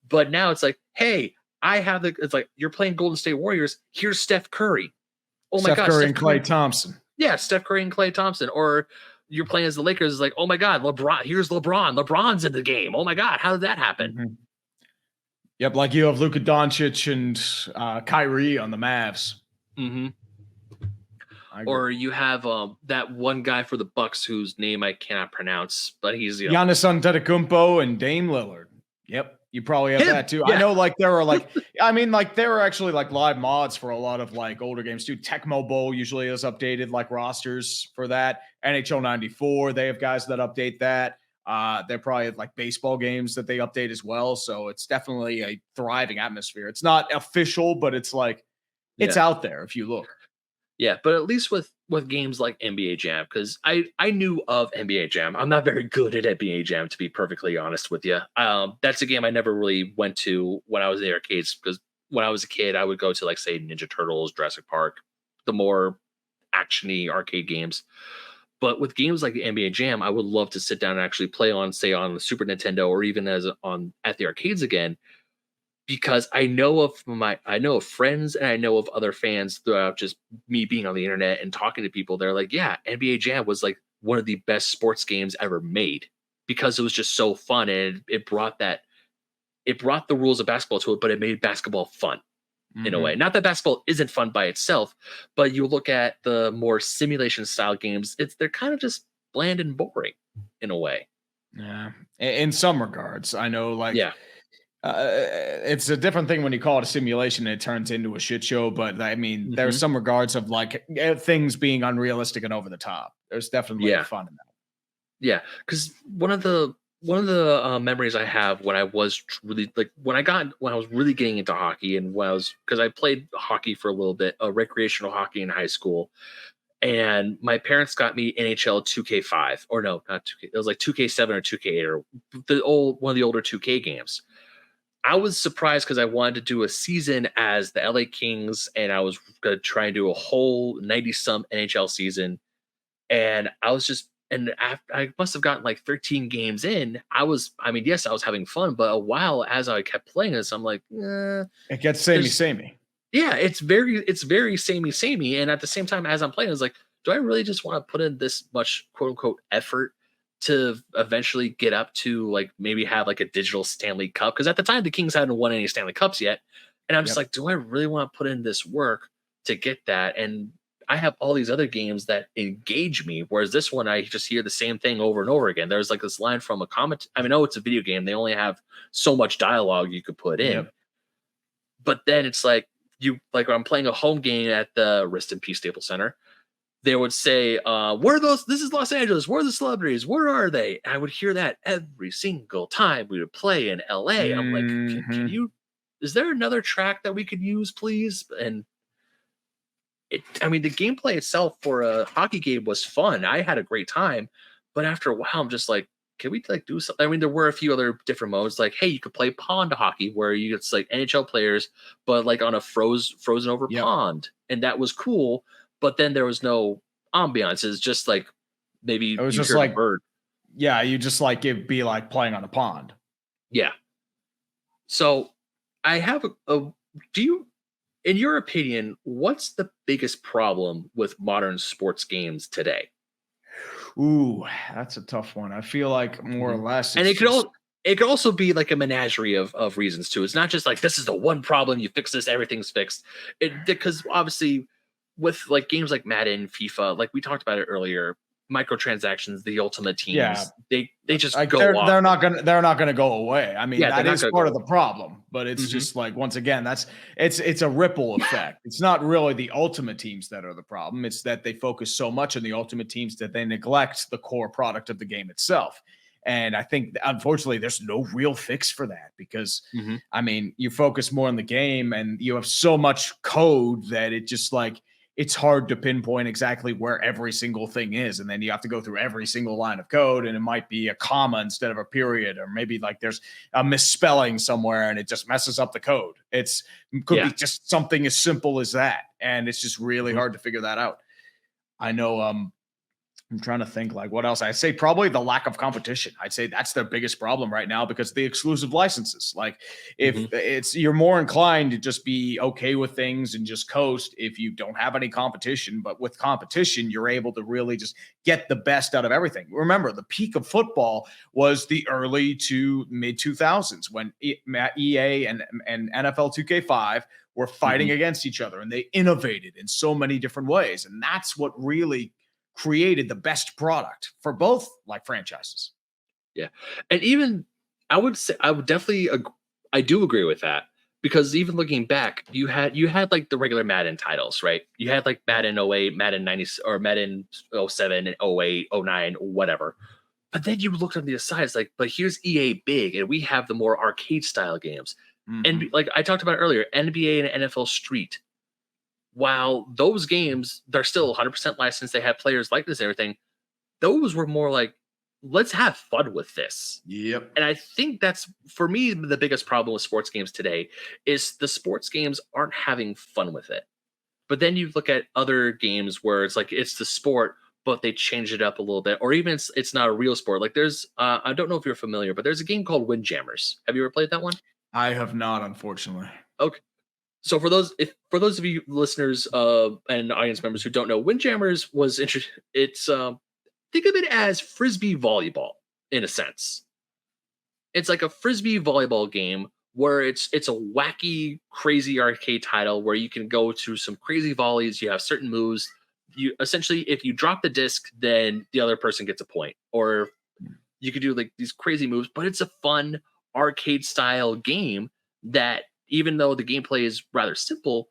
But now it's like, hey, it's like you're playing Golden State Warriors. Here's Steph Curry. Oh my Steph God, Curry Steph and Clay Curry. Thompson. Yeah, Steph Curry and Clay Thompson. Or you're playing as the Lakers. It's like, oh my God, LeBron. Here's LeBron. LeBron's in the game. Oh my God, how did that happen? Mhm. Yep. Like you have Luka Doncic and Kyrie on the Mavs. Hmm. I agree. Or you have that one guy for the Bucks whose name I cannot pronounce, but he's Giannis Antetokounmpo and Dame Lillard. Yep. You probably have him. that too. I Yeah. know like there are like I mean like there are actually like live mods for a lot of like older games too. Tecmo Bowl usually has updated like rosters for that. NHL 94, they have guys that update that. They're probably have, like baseball games that they update as well. So it's definitely a thriving atmosphere. It's not official, but it's like it's Yeah. out there if you look. Yeah, but at least with games like NBA Jam, because I knew of NBA Jam. I'm not very good at NBA Jam, to be perfectly honest with you. That's a game I never really went to when I was in the arcades because when I was a kid, I would go to like say Ninja Turtles, Jurassic Park, the more actiony arcade games. But with games like the NBA Jam, I would love to sit down and actually play on, say, on the Super Nintendo or even as on at the arcades again because I know of friends and I know of other fans throughout just me being on the internet and talking to people. They're like, yeah, NBA Jam was like one of the best sports games ever made because it was just so fun and it brought the rules of basketball to it, but it made basketball fun in a way. Mhm. Not that basketball isn't fun by itself, but you look at the more simulation style games, they're kind of just bland and boring in a way. Yeah. In some regards, I know like Yeah. it's a different thing when you call it a simulation and it turns into a shit show. But I mean, there's Hmm. some regards of like things being unrealistic and over the top. There's definitely Yeah. fun in that. Yeah, because one of the memories I have when I was really like when I was really getting into hockey and when I was because I played hockey for a little bit, recreational hockey in high school, and my parents got me NHL 2K5 or no, not 2K. It was like 2K7 or 2K8 or one of the older 2K games. I was surprised because I wanted to do a season as the LA Kings, and I was going to try and do a whole 90 some NHL season. And I was just, and I must have gotten like 13 games in. I mean, yes, I was having fun, but a while as I kept playing this, I'm like, It gets samey. yeah, it's very samey. And at the same time, as I'm playing, it's like, do I really just want to put in this much quote unquote effort to eventually get up to like maybe have like a digital Stanley Cup? Because at the time the Kings hadn't won any Stanley Cups yet. And I'm just Yep. like, do I really want to put in this work to get that? And I have all these other games that engage me, whereas this one I just hear the same thing over and over again. There's like this line from a comment. I mean, oh, it's a video game. They only have so much dialogue you could put in. Yep. But then it's like when I'm playing a home game at the Rest in Peace Staples Center, they would say, where are those? This is Los Angeles. Where are the celebrities? Where are they? And I would hear that every single time we would play in LA. I'm like, can Mhm. you, is there another track that we could use, please? And I mean, the gameplay itself for a hockey game was fun. I had a great time. But after a while, I'm just like, can we like do something? I mean, there were a few other different modes. Like, hey, you could play pond hockey where it's like NHL players, but like on a frozen over Yep. pond. And that was cool. But then there was no ambiance. It's just like It maybe was you just heard a like, bird. yeah, you just like it'd be like playing on a pond. Yeah. So I have do you, in your opinion, what's the biggest problem with modern sports games today? Ooh, that's a tough one. I feel like more or Mhm. less And it's just it could also be like a menagerie of reasons too. It's not just like this is the one problem, you fix this, everything's fixed. It because obviously with like games like Madden, FIFA, like we talked about it earlier, microtransactions, the ultimate yeah, teams, they just like go off. they're not gonna go away. I mean, Yeah, they're that not is gonna part go of the away. problem, but it's Mhm. just like once again, it's a ripple effect. It's not really the ultimate teams that are the problem. It's that they focus so much on the ultimate teams that they neglect the core product of the game itself. And I think unfortunately there's no real fix for that because Mhm. I mean, you focus more on the game and you have so much code that it just like it's hard to pinpoint exactly where every single thing is. And then you have to go through every single line of code, and it might be a comma instead of a period, or maybe like there's a misspelling somewhere and it just messes up the code. It's could be Yeah. just something as simple as that. And it's just really Mhm. hard to figure that out. I know I'm trying to think like what else. I'd say probably the lack of competition. I'd say that's their biggest problem right now because of the exclusive licenses. Like if Mhm. it's you're more inclined to just be okay with things and just coast if you don't have any competition. But with competition, you're able to really just get the best out of everything. Remember, the peak of football was the early to mid 2000s when EA and NFL 2K5 were fighting Mhm. against each other and they innovated in so many different ways. And that's what really created the best product for both like franchises. Yeah. And even I would say I would definitely I do agree with that because even looking back, you had like the regular Madden titles, right? You had like Madden '08, Madden 90 or Madden '07 and '08, '09, whatever. But then you looked on the sides like, but here's EA big and we have the more arcade style games. And Mhm. like I talked about earlier, NBA and NFL Street. While those games, they're still 100% licensed, they have players like this and everything. Those were more like, let's have fun with this. Yep. And I think that's for me the biggest problem with sports games today is the sports games aren't having fun with it. But then you look at other games where it's like it's the sport, but they change it up a little bit, or even it's not a real sport. Like there's I don't know if you're familiar, but there's a game called Windjammers. Have you ever played that one? I have not, unfortunately. Okay. So for those of you listeners and audience members who don't know, Windjammers was interesting. It's think of it as frisbee volleyball in a sense. It's like a frisbee volleyball game where it's a wacky, crazy arcade title where you can go to some crazy volleys. You have certain moves. You essentially, if you drop the disc, then the other person gets a point, or you could do like these crazy moves. But it's a fun arcade style game that, even though the gameplay is rather simple,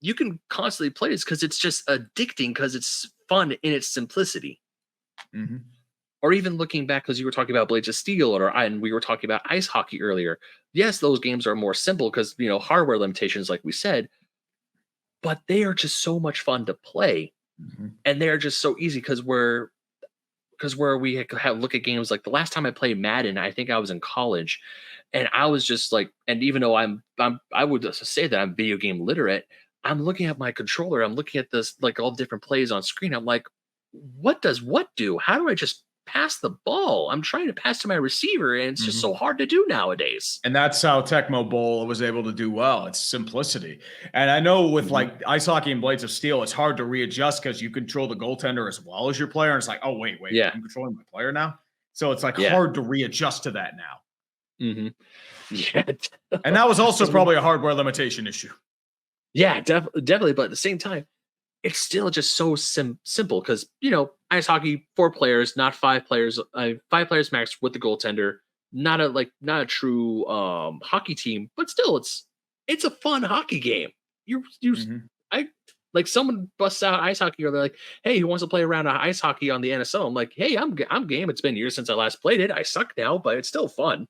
you can constantly play this because it's just addicting because it's fun in its simplicity. Mhm. or even looking back, because you were talking about Blades of Steel, and we were talking about ice hockey earlier. Yes, those games are more simple because hardware limitations, like we said, but they are just so much fun to play, Mhm. and they're just so easy because where we have look at games like the last time I played Madden, I think I was in college, and I was just like, and even though I would just say that I'm video game literate, I'm looking at my controller, I'm looking at this like all different plays on screen. I'm like, what does what do? How do I just pass the ball? I'm trying to pass to my receiver, and it's just so Mhm. hard to do nowadays. And that's how Tecmo Bowl was able to do well. It's simplicity. And I know with Mhm. like ice hockey and Blades of Steel, it's hard to readjust because you control the goaltender as well as your player. And it's like, oh, wait, Yeah, I'm controlling my player now. So it's like yeah, hard to readjust to that now. hmm yeah, And that was also 'Cause when- probably a hardware limitation issue. yeah, definitely. But at the same time, it's still just so simple because ice hockey, 4 players, not 5 players, 5 players max with the goaltender. Not a true hockey team, but still it's a fun hockey game. Mhm. I like someone busts out ice hockey, or they're like, hey, who wants to play around ice hockey on the NSO? I'm like, hey, I'm game. It's been years since I last played it. I suck now, but it's still fun.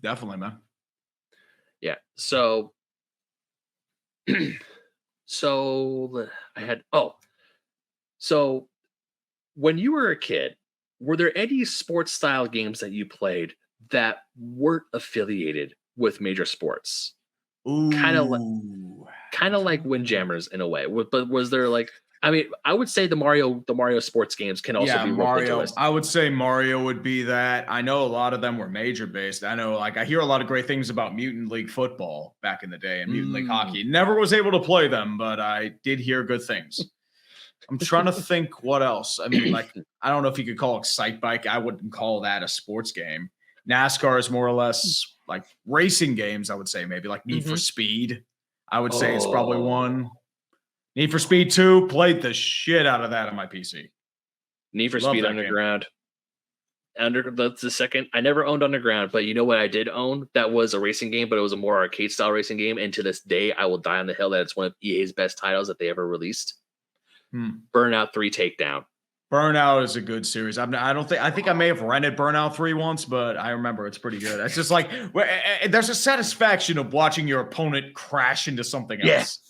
Definitely, man. Yeah. So I had so when you were a kid, were there any sports style games that you played that weren't affiliated with major sports? Kind of like Ooh. kind I'm of trying like to think. Windjammers in a way. But was there like, I mean, I would say the Mario sports games can also Yeah, be roped into Mario. this. I would say Mario would be that. I know a lot of them were major based. I know, like, I hear a lot of great things about Mutant League football back in the day and Mutant League Mm. hockey. Never was able to play them, but I did hear good things. I'm trying to think what else. I mean, like, I don't know if you could call Excite Bike. I wouldn't call that a sports game. NASCAR is more or less like racing games, I would say, maybe like Need for Mhm. Speed. I would say it's probably Oh, one. Need for Speed 2, played the shit out of that on my PC. Need for Love Speed that game. Underground. That's the second. I never owned Underground, but you know what I did own? That was a racing game, but it was a more arcade style racing game. And to this day, I will die on the hill that it's one of EA's best titles that they ever released. Hmm. Burnout 3 Takedown. Burnout is a good series. I don't think I think I may have rented Burnout 3 once, but I remember it's pretty good. It's just like there's a satisfaction of watching your opponent crash into something Yeah. else.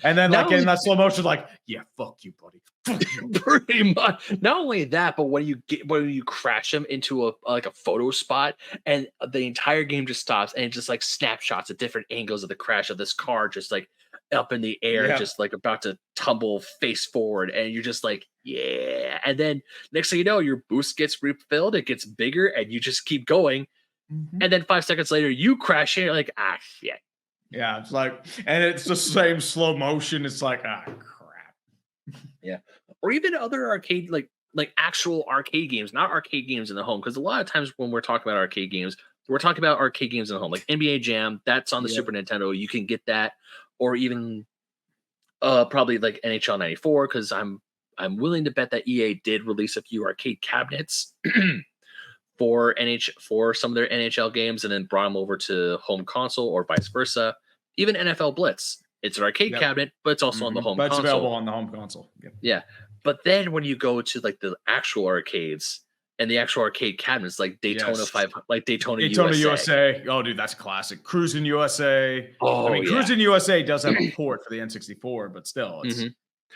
And then Not like in only that slow motion, like, yeah, fuck you, buddy. Fuck you. pretty much. Not only that, but when you crash them into a photo spot, and the entire game just stops, and it just like snapshots at different angles of the crash of this car, just like up in the air, Yeah. just like about to tumble face forward, and you're just like, yeah. And then next thing you know, your boost gets refilled, it gets bigger, and you just keep going. Mhm. And then 5 seconds later, you crash, and you're like, ah, shit. Yeah, it's like, and it's the same slow motion. It's like, ah, crap. Yeah. Or even other arcade like actual arcade games, not arcade games in the home. Because a lot of times when we're talking about arcade games, we're talking about arcade games in the home, like NBA Jam, that's on the Yep. Super Nintendo. You can get that, or even probably like NHL 94, because I'm willing to bet that EA did release a few arcade cabinets for some of their NHL games and then brought them over to home console or vice versa. Even NFL Blitz. It's an arcade Yep. cabinet, but it's also on the home But it's available console. on the home console. Yep. Yeah. But then when you go to like the actual arcades and the actual arcade cabinets, like Daytona Yes. 5, like Daytona Daytona USA. USA. Oh, dude, that's classic. Cruising USA. I Oh mean, yeah. Cruising USA does have a port for the N64, but still, it's Mhm.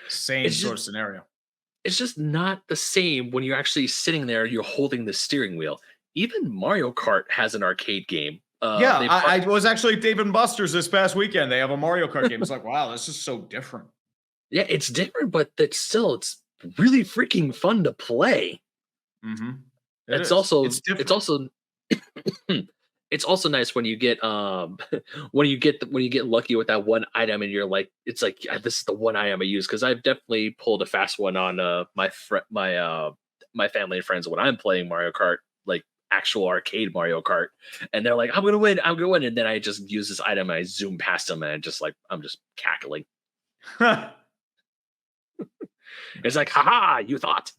same It's sort just of scenario. it's just not the same when you're actually sitting there, you're holding the steering wheel. Even Mario Kart has an arcade game. Yeah, They I brought was actually at Dave and Buster's this past weekend. They have a Mario Kart game. It's like, wow, this is so different. yeah, it's different, but it's really freaking fun to play. Mm-hmm. It It's is. also It's it's different. also it's also nice when you get when you get lucky with that one item, and you're like, it's like, yeah, this is the one item I use, because I've definitely pulled a fast one on my family and friends when I'm playing Mario Kart, like actual arcade Mario Kart, and they're like, I'm gonna win, and then I just use this item and I zoom past them, and I'm just cackling. It's like, haha, you thought.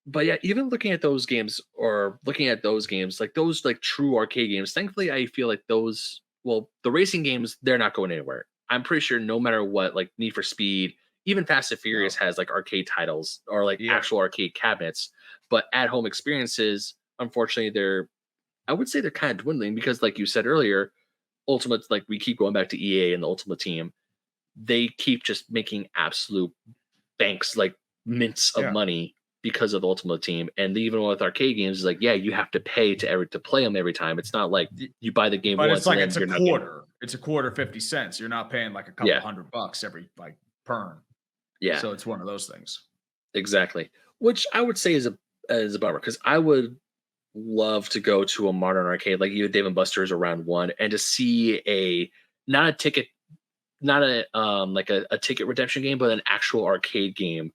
But yeah, even looking at those games, like those like true arcade games, thankfully I feel like those, well, the racing games, they're not going anywhere. I'm pretty sure no matter what, like Need for Speed, even Fast and Furious No. has like arcade titles or like Yep. actual arcade cabinets, but at home experiences, unfortunately, I would say they're kind of dwindling because, like you said earlier, Ultimate, like we keep going back to EA and the Ultimate Team, they keep just making absolute banks, like mints of Yeah. money because of the Ultimate Team. And even with arcade games, it's like, yeah, you have to pay to play them every time. It's not like you buy the game But once it's and like then it's a you're not getting. quarter. It's a quarter 50 cents. You're not paying like a couple Yeah, $100 every like perm. yeah, So it's one of those things. exactly. Which I would say is a bummer because I would love to go to a modern arcade like you Dave and Buster's or Round One and to see a not a ticket, not a like a ticket redemption game, but an actual arcade game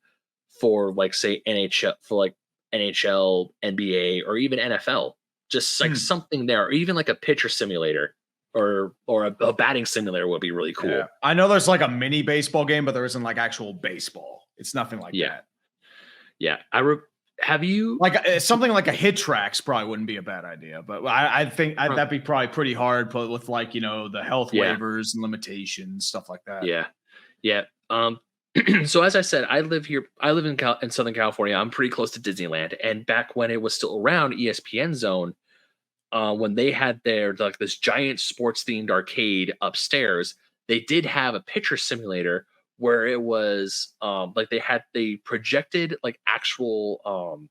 for like say NHL for like NHL, NBA, or even NFL. Just like Hmm. something there, or even like a pitcher simulator or a batting simulator would be really cool. Yeah. I know there's like a mini baseball game, but there isn't like actual baseball. It's nothing like Yeah, that. yeah. Have you? Like something like a hit tracks probably wouldn't be a bad idea, but I think that'd be probably pretty hard, but with like the health Yeah, waivers and limitations, stuff like that. yeah, yeah. So as I said, I live here. I live in Southern California. I'm pretty close to Disneyland, and back when it was still around, ESPN Zone, when they had their like this giant sports themed arcade upstairs, they did have a pitcher simulator where it was like they projected like actual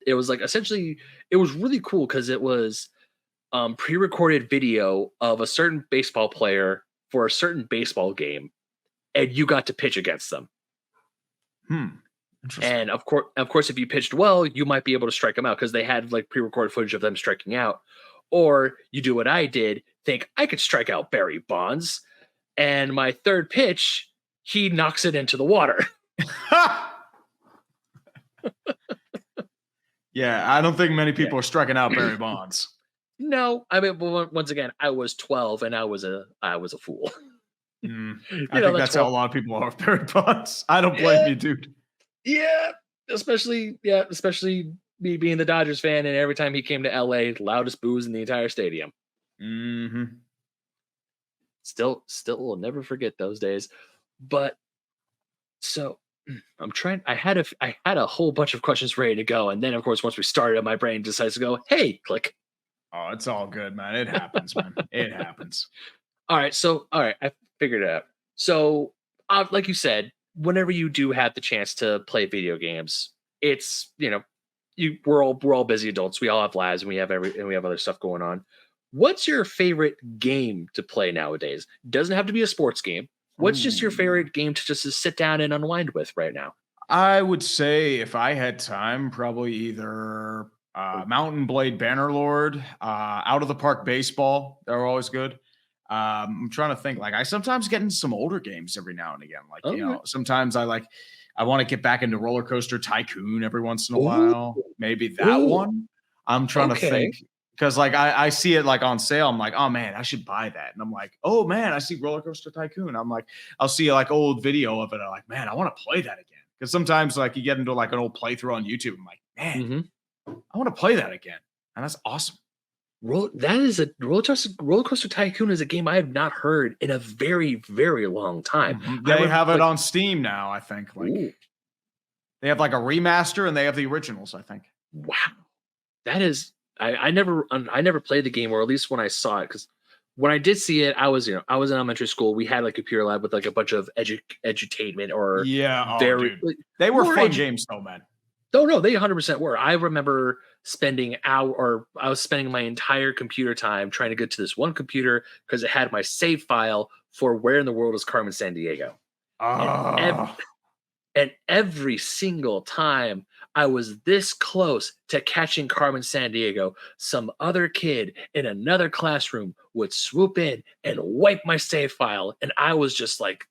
it was like essentially it was really cool because it was pre-recorded video of a certain baseball player for a certain baseball game and you got to pitch against them. Interesting. And of course, if you pitched well, you might be able to strike them out because they had like pre-recorded footage of them striking out. Or you do what I did, think I could strike out Barry Bonds, and my third pitch, he knocks it into the water. Yeah, I don't think many people are striking out Barry Bonds. No, I mean, once again, I was 12 and I was a fool. I think that's how a 12. lot of people are with Barry Bonds. I don't blame you, dude. Yeah, especially me being the Dodgers fan, and every time he came to LA, loudest boos in the entire stadium. Mm-hmm. Still will never forget those days. But so I'm trying. I had a whole bunch of questions ready to go, and then of course once we started, my brain decides to go, "Hey, click." Oh, it's all good, man. It happens, man. It happens. All right, I figured it out. So, like you said, whenever you do have the chance to play video games, it's we're all busy adults. We all have lives, and we have other stuff going on. What's your favorite game to play nowadays? Doesn't have to be a sports game. What's just your Ooh. favorite game to just to sit down and unwind with right now? I would say if I had time, probably either Mountain Blade Bannerlord, Out of the Park Baseball. They're always good. I'm trying to think. Like I sometimes get into some older games every now and again. Like Okay. sometimes I want to get back into Roller Coaster Tycoon every once in a Ooh, while. Maybe that ooh, one. I'm trying to okay. think because like I see it like on sale. I'm like, oh man, I should buy that. And I'm like, oh man, I see Roller Coaster Tycoon. I'm like, I'll see like old video of it. I'm like, man, I want to play that again. Because sometimes like you get into like an old playthrough on YouTube. I'm like, man, Hmm. I want to play that again. And that's awesome. That is a roller coaster tycoon is a game I have not heard in a very very long time. Mhm. I They remember have it like on Steam now, I think. Like ooh, they have like a remaster and they have the originals, I think. wow, that is I never played the game, or at least when I saw it, because when I did see it, I was in elementary school. We had like a computer lab with like a bunch of edutainment or Yeah. Oh, very dude. like, They were more fun games though, man. Oh no, they 100% were. I remember I was spending my entire computer time trying to get to this one computer because it had my save file for Where in the World is Carmen San Diego. And Oh. every single time I was this close to catching Carmen San Diego, some other kid in another classroom would swoop in and wipe my save file. And I was just like,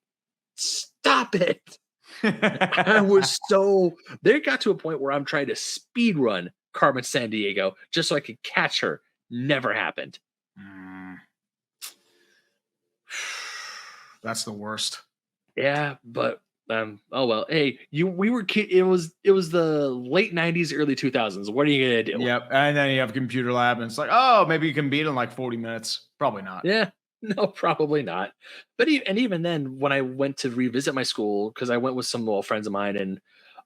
stop it. I was so There got to a point where I'm trying to speed run Carmen San Diego just so I could catch her. Never happened. Mm. That's the worst. Yeah, but oh well. Hey, we were it was the late 90s, early 2000s. What are you gonna do? Yep. And then you have computer lab, and it's like, oh, maybe you can beat it in like 40 minutes. Probably not. Yeah. No, probably not. But even then, when I went to revisit my school, because I went with some old friends of mine, and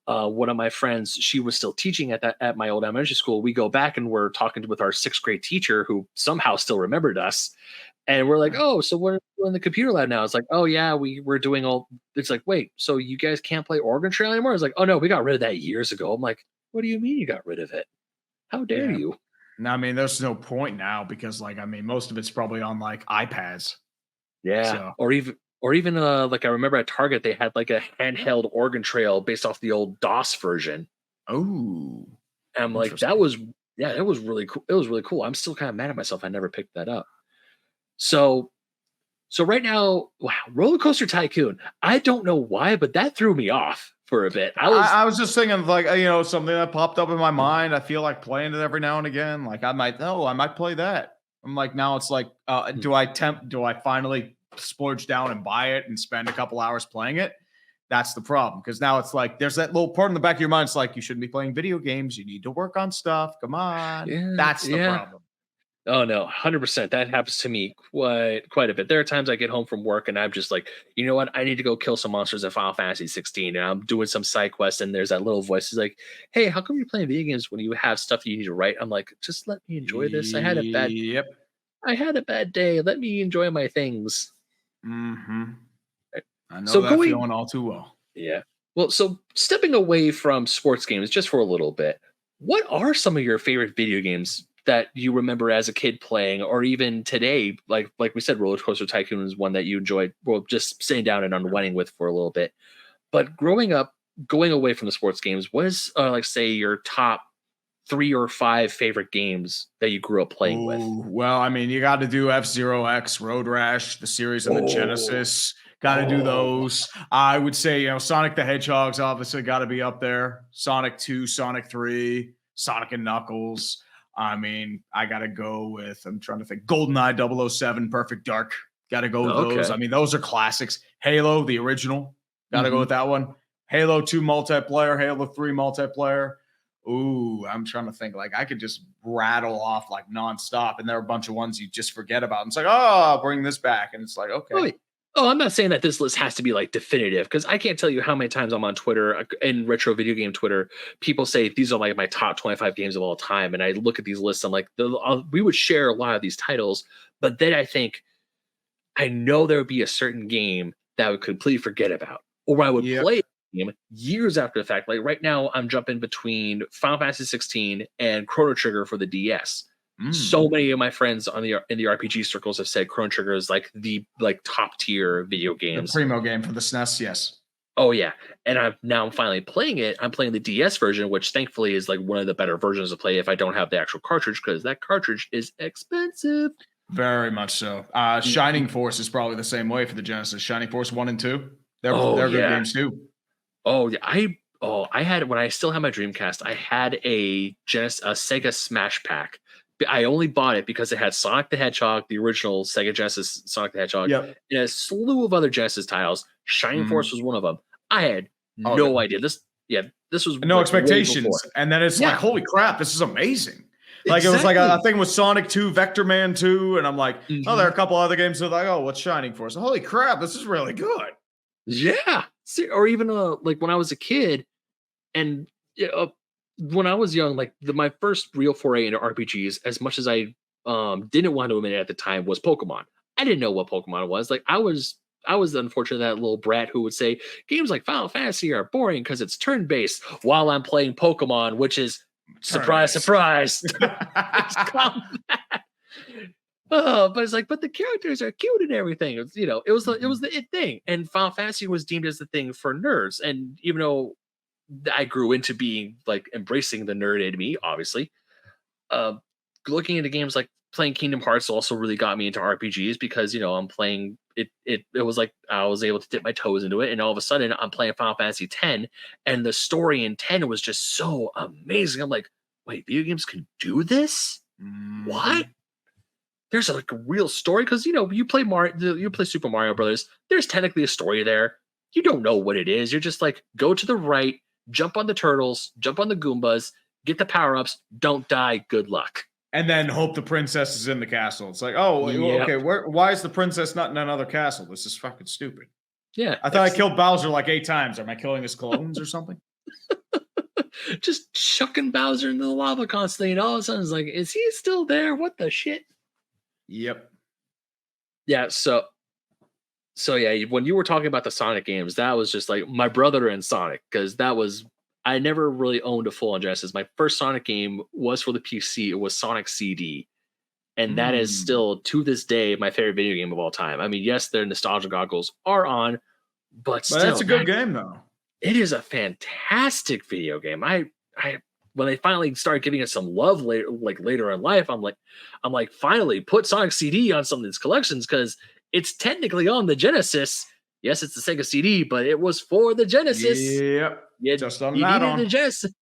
one of my friends, she was still teaching at my old elementary school. We go back and we're talking with our sixth grade teacher, who somehow still remembered us, and we're like, "Oh, so we're in the computer lab now." It's like, "Oh yeah, we're doing all." It's like, "Wait, so you guys can't play Oregon Trail anymore?" It's like, "Oh no, we got rid of that years ago." I'm like, "What do you mean you got rid of it? How dare Yeah. you?" No, I mean, there's no point now because, like, I mean, most of it's probably on like iPads. Yeah, So, or even like I remember at Target they had like a handheld Oregon Trail based off the old DOS version. oh, And I'm like, that interesting. was yeah, it was really cool. It was really cool. I'm still kind of mad at myself. I never picked that up. So so right now, wow, Roller Coaster Tycoon. I don't know why, but that threw me off for a bit. I was I was just thinking, like, something that popped up in my mind. I feel like playing it every now and again. Like, I might play that. I'm like, now it's like, mm, do I finally splurge down and buy it and spend a couple hours playing it? That's the problem. Because now it's like, there's that little part in the back of your mind. It's like, you shouldn't be playing video games. You need to work on stuff. Come on. yeah, That's the yeah. problem. Oh no, 100%. That happens to me quite a bit. There are times I get home from work and I'm just like, you know what? I need to go kill some monsters in Final Fantasy 16. And I'm doing some side quest, and there's that little voice. He's like, "Hey, how come you're playing video games when you have stuff that you need to write?" I'm like, "Just let me enjoy this. Yep. I had a bad day. Let me enjoy my things." Hmm. Right. I know So that going feeling all too well. Yeah. Well, so stepping away from sports games just for a little bit, what are some of your favorite video games that you remember as a kid playing, or even today? Like we said, Roller Coaster Tycoon is one that you enjoyed, well, just sitting down and unwinding with for a little bit. But growing up, going away from the sports games, what is like say your top 3 or 5 favorite games that you grew up playing with? Oh, well, I mean, you got to do F-Zero X, Road Rash, the series and the Oh, Genesis. Got to do oh, those. I would say, Sonic the Hedgehog's obviously got to be up there. Sonic 2, Sonic 3, Sonic and Knuckles. I mean, I got to go with, I'm trying to think, GoldenEye 007, Perfect Dark. Got to go with those. I okay. mean, those are classics. Halo, the original. Got to go Hmm. with that one. Halo 2 multiplayer, Halo 3 multiplayer. Ooh, I'm trying to think. Like, I could just rattle off like nonstop, and there are a bunch of ones you just forget about. And it's like, oh, I'll bring this back, and it's like, Oh, okay, yeah. Oh, I'm not saying that this list has to be like definitive, because I can't tell you how many times I'm on Twitter in retro video game Twitter. People say these are like my top 25 games of all time, and I look at these lists. I'm like, we would share a lot of these titles, but then I think I know there would be a certain game that I would completely forget about, or I would yep, play a game years after the fact. Like right now, I'm jumping between Final Fantasy 16 and Chrono Trigger for the DS. So mm, many of my friends on the in the RPG circles have said Chrono Trigger is like the top tier video the games. primo game for the SNES. Yes, Oh yeah, and I'm finally playing it. I'm playing the DS version, which thankfully is like one of the better versions to play if I don't have the actual cartridge, because that cartridge is expensive. very much so. Mhm. Shining Force is probably the same way for the Genesis. Shining Force 1 and 2. Oh They're good yeah. games too. Oh yeah. I had, when I still had my Dreamcast, I had a Sega Smash Pack. I only bought it because it had Sonic the Hedgehog, the original Sega Genesis Sonic the Hedgehog, Yep. and a slew of other Genesis titles. Shining Force Mhm. was one of them. I had Oh yeah. no idea. This was No like way before. expectations, and then it's like, Yeah, holy crap, this is amazing. Like it was like a exactly. thing with Sonic 2, Vector Man 2, and I'm like, oh, there are Mhm. a couple other games that are like, oh, what's Shining Force? Holy crap, this is really good. Yeah. See, or even like when I was a kid, and yeah, when I was young, like my first real foray into RPGs, as much as I didn't want to admit it at the time, was Pokemon. I didn't know what Pokemon was. Like I was unfortunately that little brat who would say games like Final Fantasy are boring because it's turn based, while I'm playing Pokemon, which is Turn surprise, based. surprise. It's combat. Oh, but it's like, but the characters are cute and everything. It was the it thing, and Final Fantasy was deemed as the thing for nerds. And even though I grew into being like embracing the nerd in me, obviously. Uh, Looking into games like playing Kingdom Hearts also really got me into RPGs, because I'm playing it. It was like I was able to dip my toes into it, and all of a sudden I'm playing Final Fantasy X, and the story in 10 was just so amazing. I'm like, wait, video games can do this? What? Mhm. There's like a real story, because you play Mario, you play Super Mario Brothers. There's technically a story there. You don't know what it is. You're just like, go to the right, jump on the turtles, jump on the Goombas, get the power ups, don't die. Good luck. And then hope the princess is in the castle. It's like, oh, Yep. okay. Why is the princess not in another castle? This is fucking stupid. Yeah. I thought I killed Bowser like 8 times. Am I killing his clones or something? Just chucking Bowser into the lava constantly, and all of a sudden it's like, is he still there? What the shit? Yep. Yeah, so yeah, when you were talking about the Sonic games, that was just like my brother and Sonic, because that was I never really owned a full on Genesis. My first Sonic game was for the PC. It was Sonic CD, and that is still to this day my favorite video game of all time. I mean, yes, their nostalgia goggles are on, but still, that's a good game though. It is a fantastic video game. I when they finally started giving it some love later in life, I'm like, finally put Sonic CD on some of these collections, because it's technically on the Genesis. Yes, it's the Sega CD, but it was for the Genesis. Yep. Just on you that needed on. a Genesis.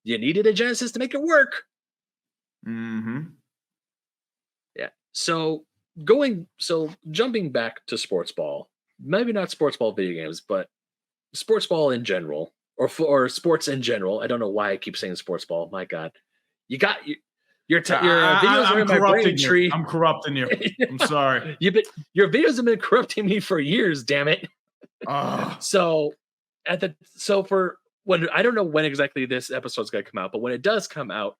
You needed a Genesis to make it work. Mm-hmm. Yeah. So jumping back to sports ball, maybe not sports ball video games, but sports ball in general, or sports in general. I don't know why I keep saying sports ball. My God, your videos are in my brain tree. I'm corrupting you. I'm sorry. Your videos have been corrupting me for years. Damn it. So for when, I don't know when exactly this episode's going to come out, but when it does come out,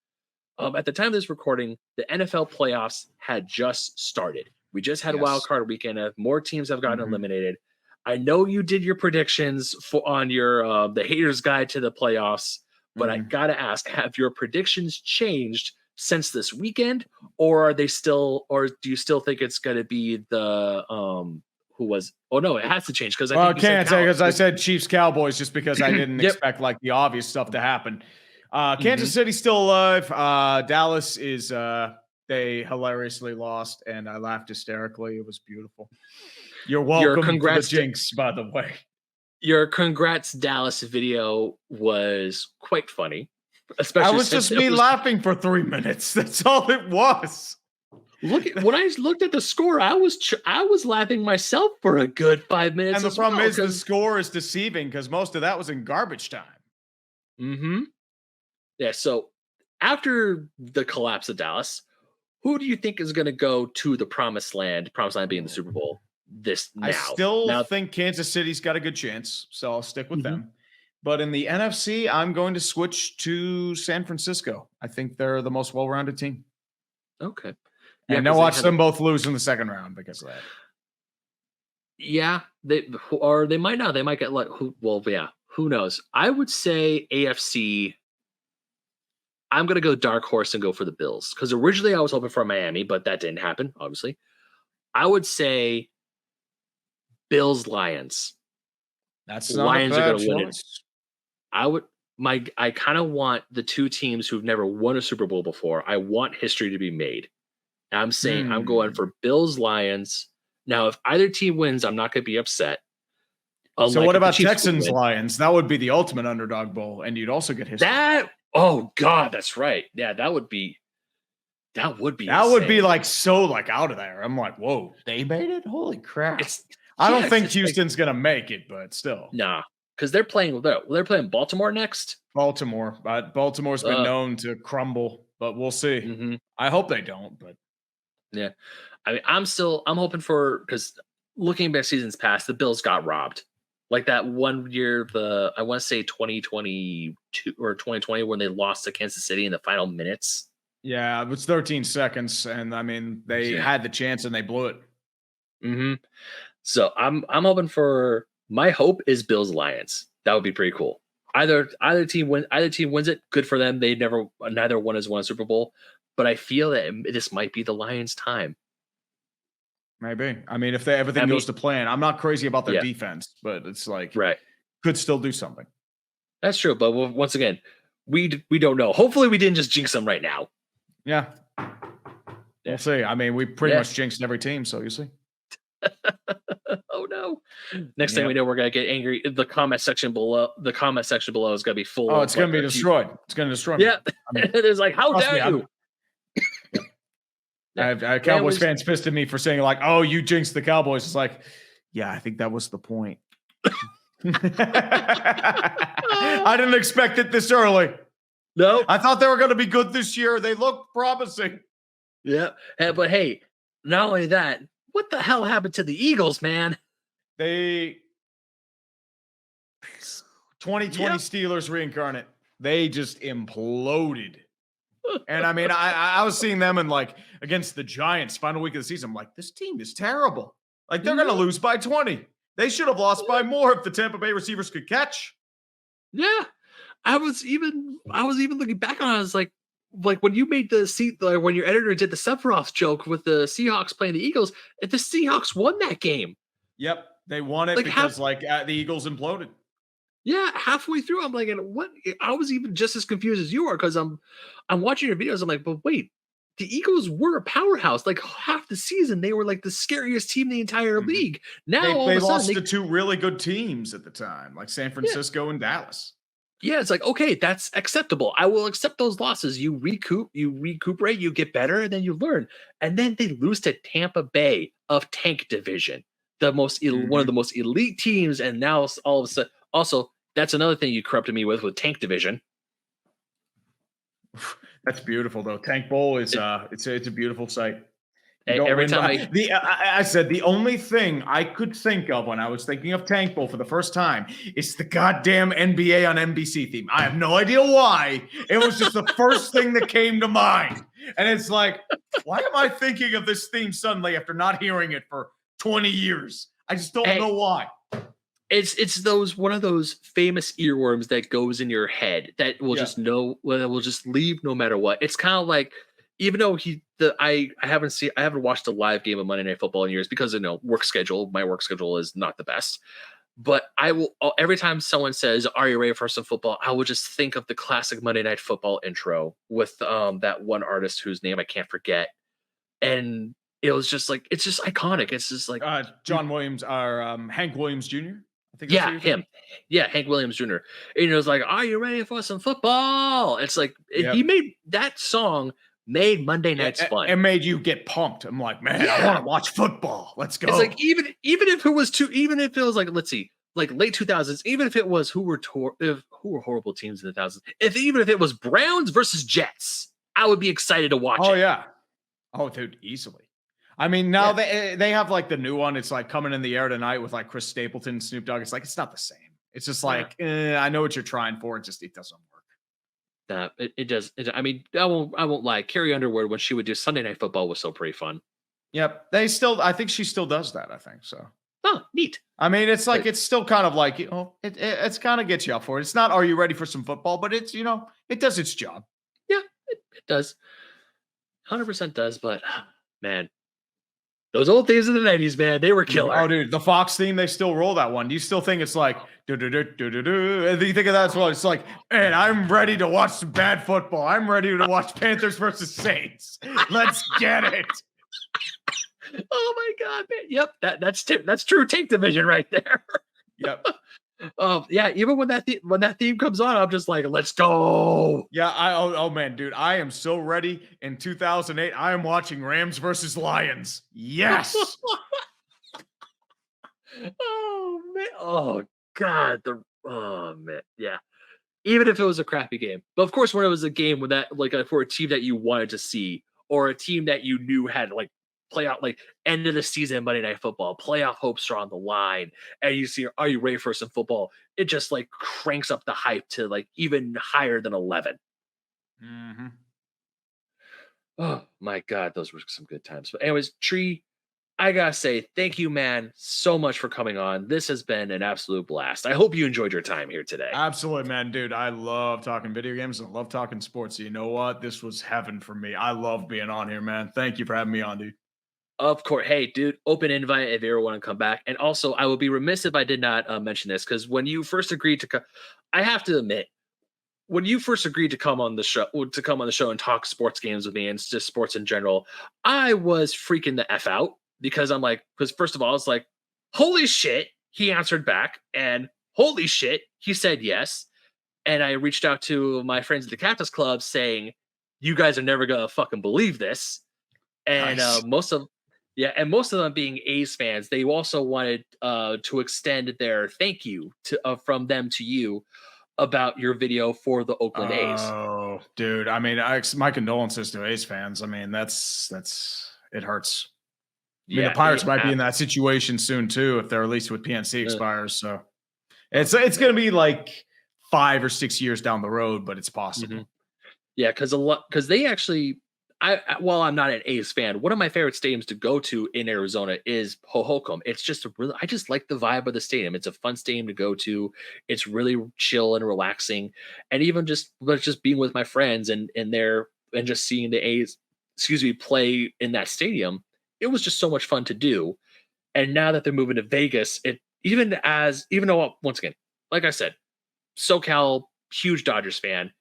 at the time of this recording, the NFL playoffs had just started. We just had a wild card weekend. More teams have gotten eliminated. I know you did your predictions on your the haters guide to the playoffs, but I gotta ask: have your predictions changed since this weekend, or are they still, or do you still think it's going to be the who was? Oh no, it has to change, because I can't say, because I said Chiefs Cowboys just because I didn't expect like the obvious stuff to happen. Kansas City's still alive. Dallas is they hilariously lost, and I laughed hysterically. It was beautiful. You're welcome for the jinx, by the way. Your congrats Dallas video was quite funny. Especially I was just me laughing for 3 minutes. That's all it was. When I looked at the score, I was laughing myself for a good 5 minutes. And the problem is the score is deceiving, because most of that was in garbage time. Mm-hmm. Yeah. So after the collapse of Dallas, who do you think is going to go to the promised land? Promised land being the Super Bowl. I still think Kansas City's got a good chance, so I'll stick with them. But in the NFC, I'm going to switch to San Francisco. I think they're the most well-rounded team. Okay. Yeah, and I'll watch them both lose in the second round because of that. Yeah, they might not. They might get like who knows? I would say AFC. I'm going to go dark horse and go for the Bills, because originally I was hoping for Miami, but that didn't happen, obviously. I would say Bills Lions. That's not Lions are going to win it. I kind of want the two teams who've never won a Super Bowl before. I want history to be made. And I'm saying I'm going for Bills Lions. Now, if either team wins, I'm not going to be upset. So what about Texans Lions? That would be the ultimate underdog bowl, and you'd also get history. Oh God, that's right. Yeah, that would be like so like out of there. I'm like, whoa, they made it? Holy crap. I don't think Houston's gonna make it, but still. Nah, because they're playing Baltimore next. Baltimore, but Baltimore's been known to crumble, but we'll see. I hope they don't, but yeah. I mean, I'm hoping for, because looking back seasons past, the Bills got robbed. Like that one year, I want to say 2022 or 2020, when they lost to Kansas City in the final minutes. Yeah, it was 13 seconds, and I mean they had the chance and they blew it. So I'm hoping for, my hope is Bills Lions. That would be pretty cool. Either team wins it, good for them. Neither one has won a Super Bowl, but I feel that this might be the Lions' time. Maybe. I mean, if everything goes to plan, I'm not crazy about their defense, but it's like could still do something. That's true, but once again, we don't know. Hopefully, we didn't just jinx them right now. Yeah, we'll see. I mean, we pretty much jinxed every team, so you see. Oh no! Next thing we know, we're gonna get angry. The comment section below is gonna be full. Oh, it's gonna be destroyed. It's gonna destroy me. Yeah, it's like, how dare you? I have Cowboys fans pissed at me for saying like, "Oh, you jinxed the Cowboys." It's like, yeah, I think that was the point. I didn't expect it this early. No. I thought they were going to be good this year. They look promising. Yeah. But hey, not only that, what the hell happened to the Eagles, man? They 2020 Yep. Steelers reincarnate. They just imploded. And I mean, I was seeing them in like against the Giants final week of the season. I'm like, this team is terrible. Like they're going to lose by 20. They should have lost by more if the Tampa Bay receivers could catch. Yeah. I was even looking back on it. I was like when you made when your editor did the Sephiroth joke with the Seahawks playing the Eagles, if the Seahawks won that game. Yep. They won it Like, because the Eagles imploded. Yeah, halfway through, I'm like, and what? I was even just as confused as you are because I'm watching your videos. I'm like, but wait, the Eagles were a powerhouse. Like half the season, they were like the scariest team in the entire league. Now all they of a lost sudden, to two really good teams at the time, like San Francisco and Dallas. yeah, it's like okay, that's acceptable. I will accept those losses. You recuperate, you get better, and then you learn. And then they lose to Tampa Bay of Tank Division, the one of the most elite teams. And now all of a sudden, also. That's another thing you corrupted me with Tank Division. That's beautiful, though. Tank Bowl is it's a beautiful sight. Every time I said the only thing I could think of when I was thinking of Tank Bowl for the first time is the goddamn NBA on NBC theme. I have no idea why. It was just the first thing that came to mind. And it's like, why am I thinking of this theme suddenly after not hearing it for 20 years? I just don't know why. It's one of those famous earworms that goes in your head that will will just leave no matter what. It's kind of like, even though I haven't watched a live game of Monday Night Football in years because work schedule. My work schedule is not the best. But I will every time someone says, "Are you ready for some football?" I will just think of the classic Monday Night Football intro with that one artist whose name I can't forget, and it was just like it's just iconic. It's just like John Williams or Hank Williams Jr. I think yeah, him. Yeah, Hank Williams Jr. And it was like, "Are you ready for some football?" It's like he made that song. Made Monday nights fun. It made you get pumped. I'm like, man, I want to watch football. Let's go. It's like even if it was like, let's see, like late 2000s, even if it was who were horrible teams in the thousands, even if it was Browns versus Jets, I would be excited to watch it. Oh yeah. Oh dude, easily. I mean, now they have like the new one. It's like Coming in the Air Tonight with like Chris Stapleton, Snoop Dogg. It's like it's not the same. It's just like I know what you're trying for. It doesn't work. It does. I mean, I won't lie. Carrie Underwood, when she would do Sunday Night Football, was so pretty fun. Yep, I think she still does that. I think so. Oh, neat. I mean, it's like it's still kind of like it's kind of gets you up for it. It's not are you ready for some football, but it's it does its job. Yeah, it does. 100% does. But man. Those old days of the 90s, man, they were killer. Oh, dude, the Fox theme, they still roll that one. Do you still think it's like, do-do-do-do-do-do? And you think of that as well? It's like, man, I'm ready to watch some bad football. I'm ready to watch Panthers versus Saints. Let's get it. Oh, my God, man. Yep, that's true Tank Division right there. Yep. Yeah, even when that theme comes on, I'm just like, let's go. Yeah, oh man, dude, I am so ready. In 2008, I am watching Rams versus Lions. Yes. Oh man. Oh God. Oh man. Yeah. Even if it was a crappy game, but of course, when it was a game with that, like for a team that you wanted to see, or a team that you knew had like playoff, like end of the season Monday Night Football, playoff hopes are on the line, and you see, are you ready for some football? It just like cranks up the hype to like even higher than 11. Mm-hmm. Oh my God, those were some good times. But anyways, Tree, I gotta say thank you, man, so much for coming on. This has been an absolute blast. I hope you enjoyed your time here today. Absolutely, man, dude. I love talking video games and I love talking sports. So you know what? This was heaven for me. I love being on here, man. Thank you for having me on, dude. Of course. Hey, dude, open invite if you ever want to come back. And also, I would be remiss if I did not mention this, because when you first agreed to I have to admit, when you first agreed to come on the show and talk sports games with me and just sports in general, I was freaking the F out, because I'm like, because first of all, it's like, holy shit, he answered back, and holy shit, he said yes. And I reached out to my friends at the Cactus Club saying, you guys are never going to fucking believe this. And Nice. most of them being A's fans, they also wanted to extend their thank you to from them to you about your video for the Oakland A's. Oh, Oh, dude. I mean, my condolences to A's fans. I mean, that's it hurts. I mean, the Yeah, Pirates might be in that situation soon too if their lease with PNC uh, expires. So oh, it's man. going to be like 5 or 6 years down the road, but it's possible. Mhm. Yeah, because they actually, while I'm not an A's fan, one of my favorite stadiums to go to in Arizona is Hohokam. It's just I just like the vibe of the stadium. It's a fun stadium to go to. It's really chill and relaxing, and even just being with my friends and there and just seeing the A's, play in that stadium. It was just so much fun to do. And now that they're moving to Vegas, even though once again, like I said, SoCal, huge Dodgers fan,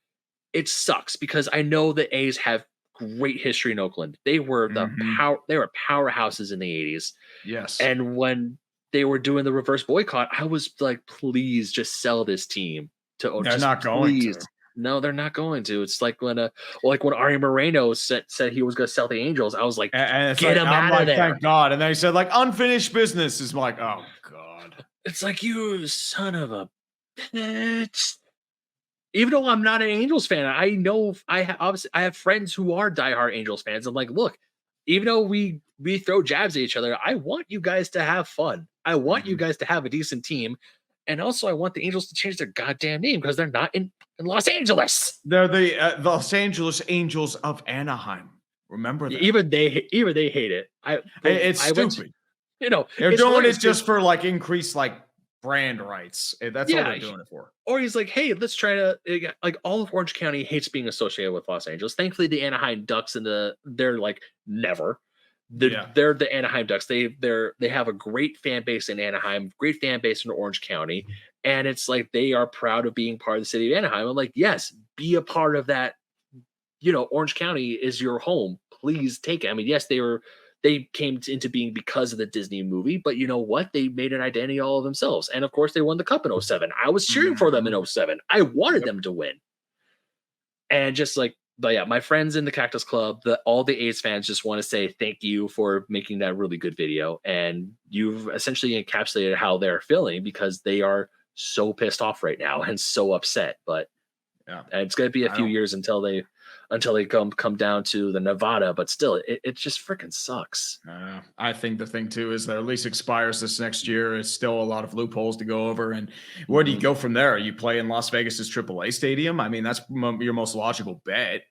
it sucks because I know the A's have great history in Oakland. They were Mhm. they were powerhouses in the 80s. Yes. And when they were doing the reverse boycott, I was like, please just sell this team They're just not going please. to. No, they're not going to. It's like when Ari Moreno said he was going to sell the Angels. I was like, And it's get like him I'm out of like, there. thank God. And then he said like unfinished business is like, oh God. It's like, you son of a bitch. Even though I'm not an Angels fan, I know obviously I have friends who are diehard Angels fans. I'm like, look, even though we throw jabs at each other, I want you guys to have fun. I want you Mhm. guys to have a decent team, and also I want the Angels to change their goddamn name because they're not in Los Angeles. They're the Los Angeles Angels of Anaheim. Remember that. Even they hate it. It's I went. stupid. They're It's doing hilarious it because just for like increased like brand rights. That's all yeah, they're doing it for. or he's like, hey, let's try to like all of Orange County hates being associated with Los Angeles. Thankfully, the Anaheim Ducks they're like never. Yeah. They're the Anaheim Ducks. They have a great fan base in Anaheim, great fan base in Orange County, and it's like they are proud of being part of the city of Anaheim. I'm like, yes, be a part of that. Orange County is your home. Please take it. I mean, yes, they came into being because of the Disney movie, but you know what? They made an identity all of themselves. And of course, they won the cup in '07. I was cheering for them Mhm. in '07. I wanted Yep. them to win. And just like, but yeah, my friends in the Cactus Club, all the A's fans just want to say thank you for making that really good video. And you've essentially encapsulated how they're feeling because they are so pissed off right now and so upset. But Yeah. it's going to be a I few don't years until they come down to the Nevada, but still, it just freaking sucks. I think the thing too is their lease expires this next year. It's still a lot of loopholes to go over. And where do you Mhm. go from there? You play in Las Vegas's AAA stadium. I mean, that's your most logical bet.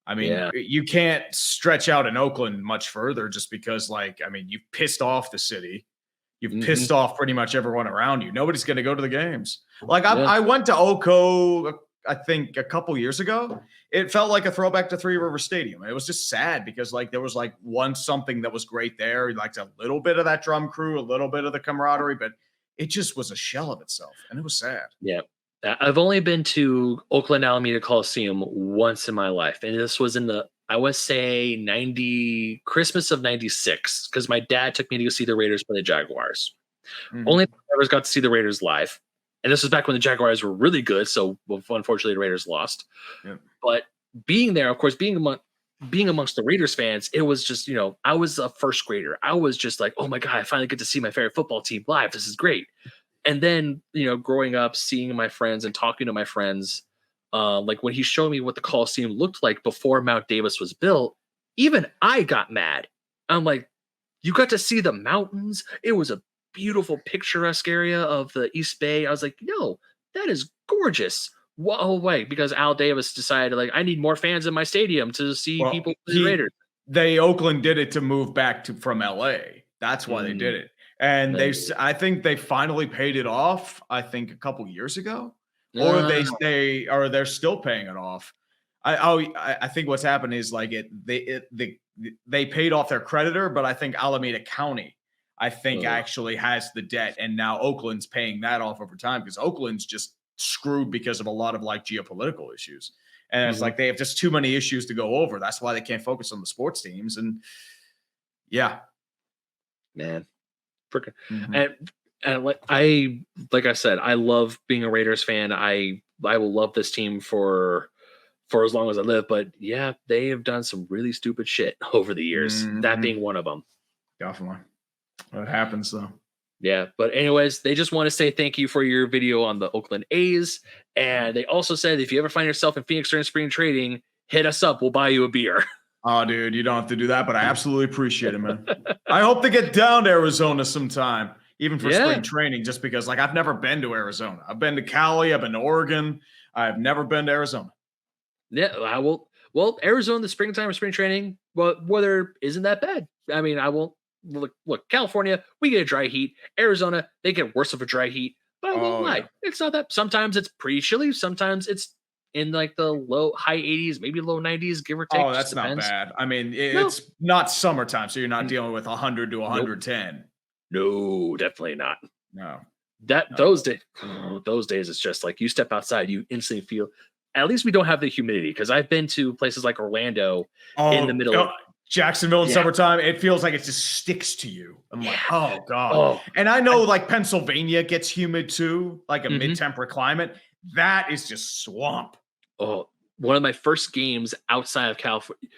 I mean, Yeah. you can't stretch out in Oakland much further just because, like, I mean, you've pissed off the city. You've Mhm. pissed off pretty much everyone around you. Nobody's going to go to the games. Like, Yeah. I went to Oko, I think, a couple years ago. It felt like a throwback to Three River Stadium. It was just sad because, like, there was like something that was great there. You liked a little bit of that drum crew, a little bit of the camaraderie, but it just was a shell of itself, and it was sad. Yeah. I've only been to Oakland Alameda Coliseum once in my life, and this was in I would say 90 Christmas of 96 because my dad took me to go see the Raiders play the Jaguars. Only Mhm. time I ever got to see the Raiders live. And this was back when the Jaguars were really good, so well, unfortunately the Raiders lost. Yep. But being there, of course, being amongst the Raiders fans, it was just, I was a first grader. I was just like, oh my God, I finally get to see my favorite football team live. This is great. And then, growing up, seeing my friends and talking to my friends, like when he showed me what the Coliseum looked like before Mount Davis was built, even I got mad. I'm like, you got to see the mountains. It was a beautiful, picturesque area of the East Bay. I was like, no, that is gorgeous. Whoa, wait, because Al Davis decided, like, I need more fans in my stadium to see Well, people play the Raiders. Oakland did it to move back to from LA. That's why they did Mm, it. And uh, I think they finally paid it off, I think a couple years ago. Or uh, they're still paying it off. I think what's happened is like they paid off their creditor, but I think Alameda County, I think uh, actually has the debt, and now Oakland's paying that off over time because Oakland's just screwed because of a lot of like geopolitical issues. And it's mhm, like they have just too many issues to go over. That's why they can't focus on the sports teams. And yeah. man. Freaking Mhm. and like I said, I love being a Raiders fan. I will love this team for as long as I live. But yeah, they have done some really stupid shit over the years. That Mhm. being one of them. Definitely. It happens though. Yeah, but anyways, they just want to say thank you for your video on the Oakland A's, and they also said if you ever find yourself in Phoenix during spring trading, hit us up. We'll buy you a beer. Oh, dude, you don't have to do that, but I absolutely appreciate it, man. I hope to get down to Arizona sometime, even for spring Yeah, training, just because like I've never been to Arizona. I've been to Cali, I've been to Oregon. I've never been to Arizona. yeah, I will. Well, Arizona, the springtime or spring training, well, weather isn't that bad. I mean, I won't look. California, we get a dry heat. Arizona, they get worse of a dry heat. But I won't Oh lie, yeah. it's not that. Sometimes it's pretty chilly. Sometimes it's in like the high 80s, maybe low 90s, give or take. Oh, Just that's not depends. bad. I mean, No, it's not summertime, so you're not n- dealing with 100 to nope, 110. no, definitely not. No, That no. those days, those days, it's just like you step outside, you instantly feel. At least we don't have the humidity because I've been to places like Orlando in the Oh, middle of Jacksonville in yeah, summertime, it feels like it just sticks to you. I'm yeah. like, oh God. Oh, And I know I, like Pennsylvania gets humid too, like a mhm. mid-temperate climate. That is just swamp. Oh, one of my first games outside of California.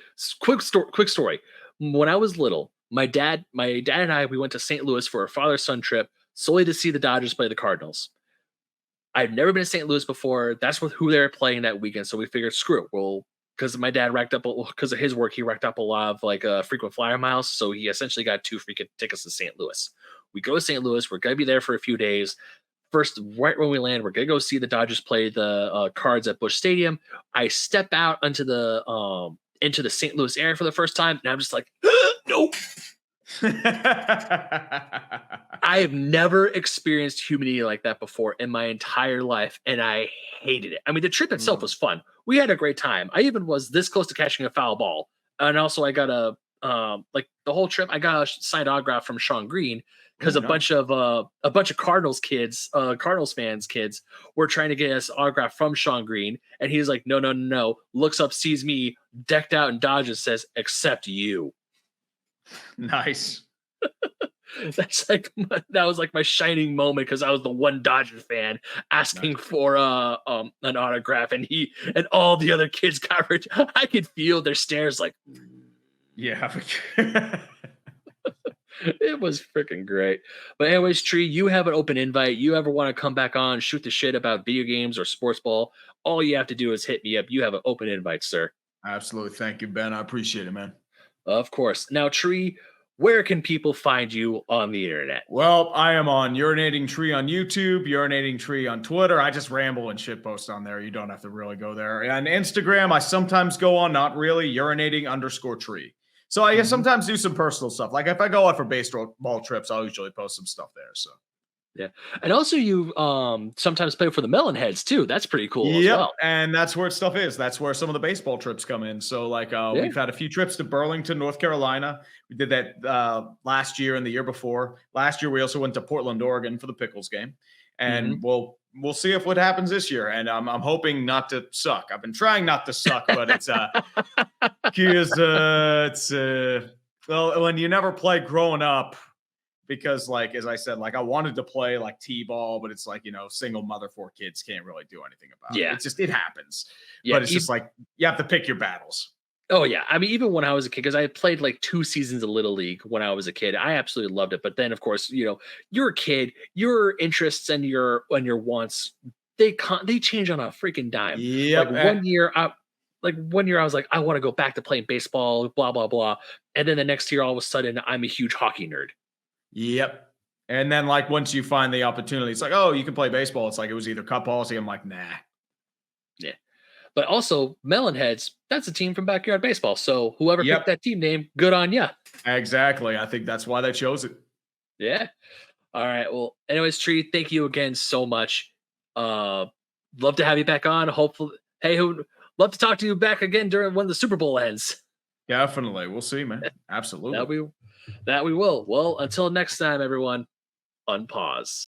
Quick story. When I was little, my dad and I, we went to St. Louis for a father-son trip solely to see the Dodgers play the Cardinals. I've never been to St. Louis before. That's who they were playing that weekend. So we figured, screw it. Well, because my dad racked up, because of his work, he racked up a lot of like frequent flyer miles. So he essentially got 2 free tickets to St. Louis. We go to St. Louis. We're gonna be there for a few days. First, right when we land, we're gonna go see the Dodgers play the Cards at Busch Stadium. I step out into the St. Louis area for the first time, and I'm just like, nope. I have never experienced humidity like that before in my entire life, and I hated it. I mean, the trip itself Mm, was fun. We had a great time. I even was this close to catching a foul ball, and also I got like the whole trip. I got a signed autograph from Sean Green because oh, nice. a bunch of Cardinals kids, Cardinals fans kids, were trying to get us autograph from Sean Green, and he's like, no, no, no, no. Looks up, sees me decked out in Dodgers, says, "Except you." Nice. That's like that was like my shining moment because I was the one Dodger fan Nice. asking for an autograph, and and all the other kids got rich. I could feel their stares like Yeah. it was freaking great. But anyways, Tree, you have an open invite. You ever want to come back on, shoot the shit about video games or sports ball? All you have to do is hit me up. You have an open invite, sir. Absolutely. Thank you, Ben. I appreciate it, man. Of course. Now, Tree, where can people find you on the internet? Well, I am on Urinating Tree on YouTube, Urinating Tree on Twitter. I just ramble and shit post on there. You don't have to really go there. And Instagram, I sometimes go on, not really, urinating_tree. So I Mhm. sometimes do some personal stuff. Like if I go out for baseball trips, I'll usually post some stuff there. So Yeah. And also you sometimes play for the Melonheads too. That's pretty cool as yep, well. and that's where stuff is. That's where some of the baseball trips come in. So, like, Yeah. we've had a few trips to Burlington, North Carolina. We did that last year and the year before. Last year, we also went to Portland, Oregon for the Pickles game, Hmm. and we'll see if what happens this year. And I'm hoping not to suck. I've been trying not to suck, but it's well, when you never play growing up, because like as I said, like I wanted to play like t-ball, but it's like single mother, 4 kids, can't really do anything about it. Yeah. It's just it happens, Yeah. but it's just like you have to pick your battles. Oh yeah. I mean, even when I was a kid, because I played like 2 seasons of Little League when I was a kid, I absolutely loved it. But then, of course, you're a kid, your interests and your wants they change on a freaking dime. Like Yep. one year I was like, I want to go back to playing baseball, blah blah blah, and then the next year, all of a sudden, I'm a huge hockey nerd. Yep. And then like once you find the opportunity, it's like, oh, you can play baseball. It's like it was either cup policy. I'm like, nah. Yeah. But also, Melonheads, that's a team from Backyard Baseball. So whoever picked Yep. that team name, good on ya. Exactly. I think that's why they chose it. Yeah. All right. Well, anyways, Tree, thank you again so much. Uh love to have you back on. Hopefully, hey, who love to talk to you back again during when the Super Bowl ends. Definitely. We'll see, man. That Absolutely. we that we will. Well, until next time, everyone, unpause.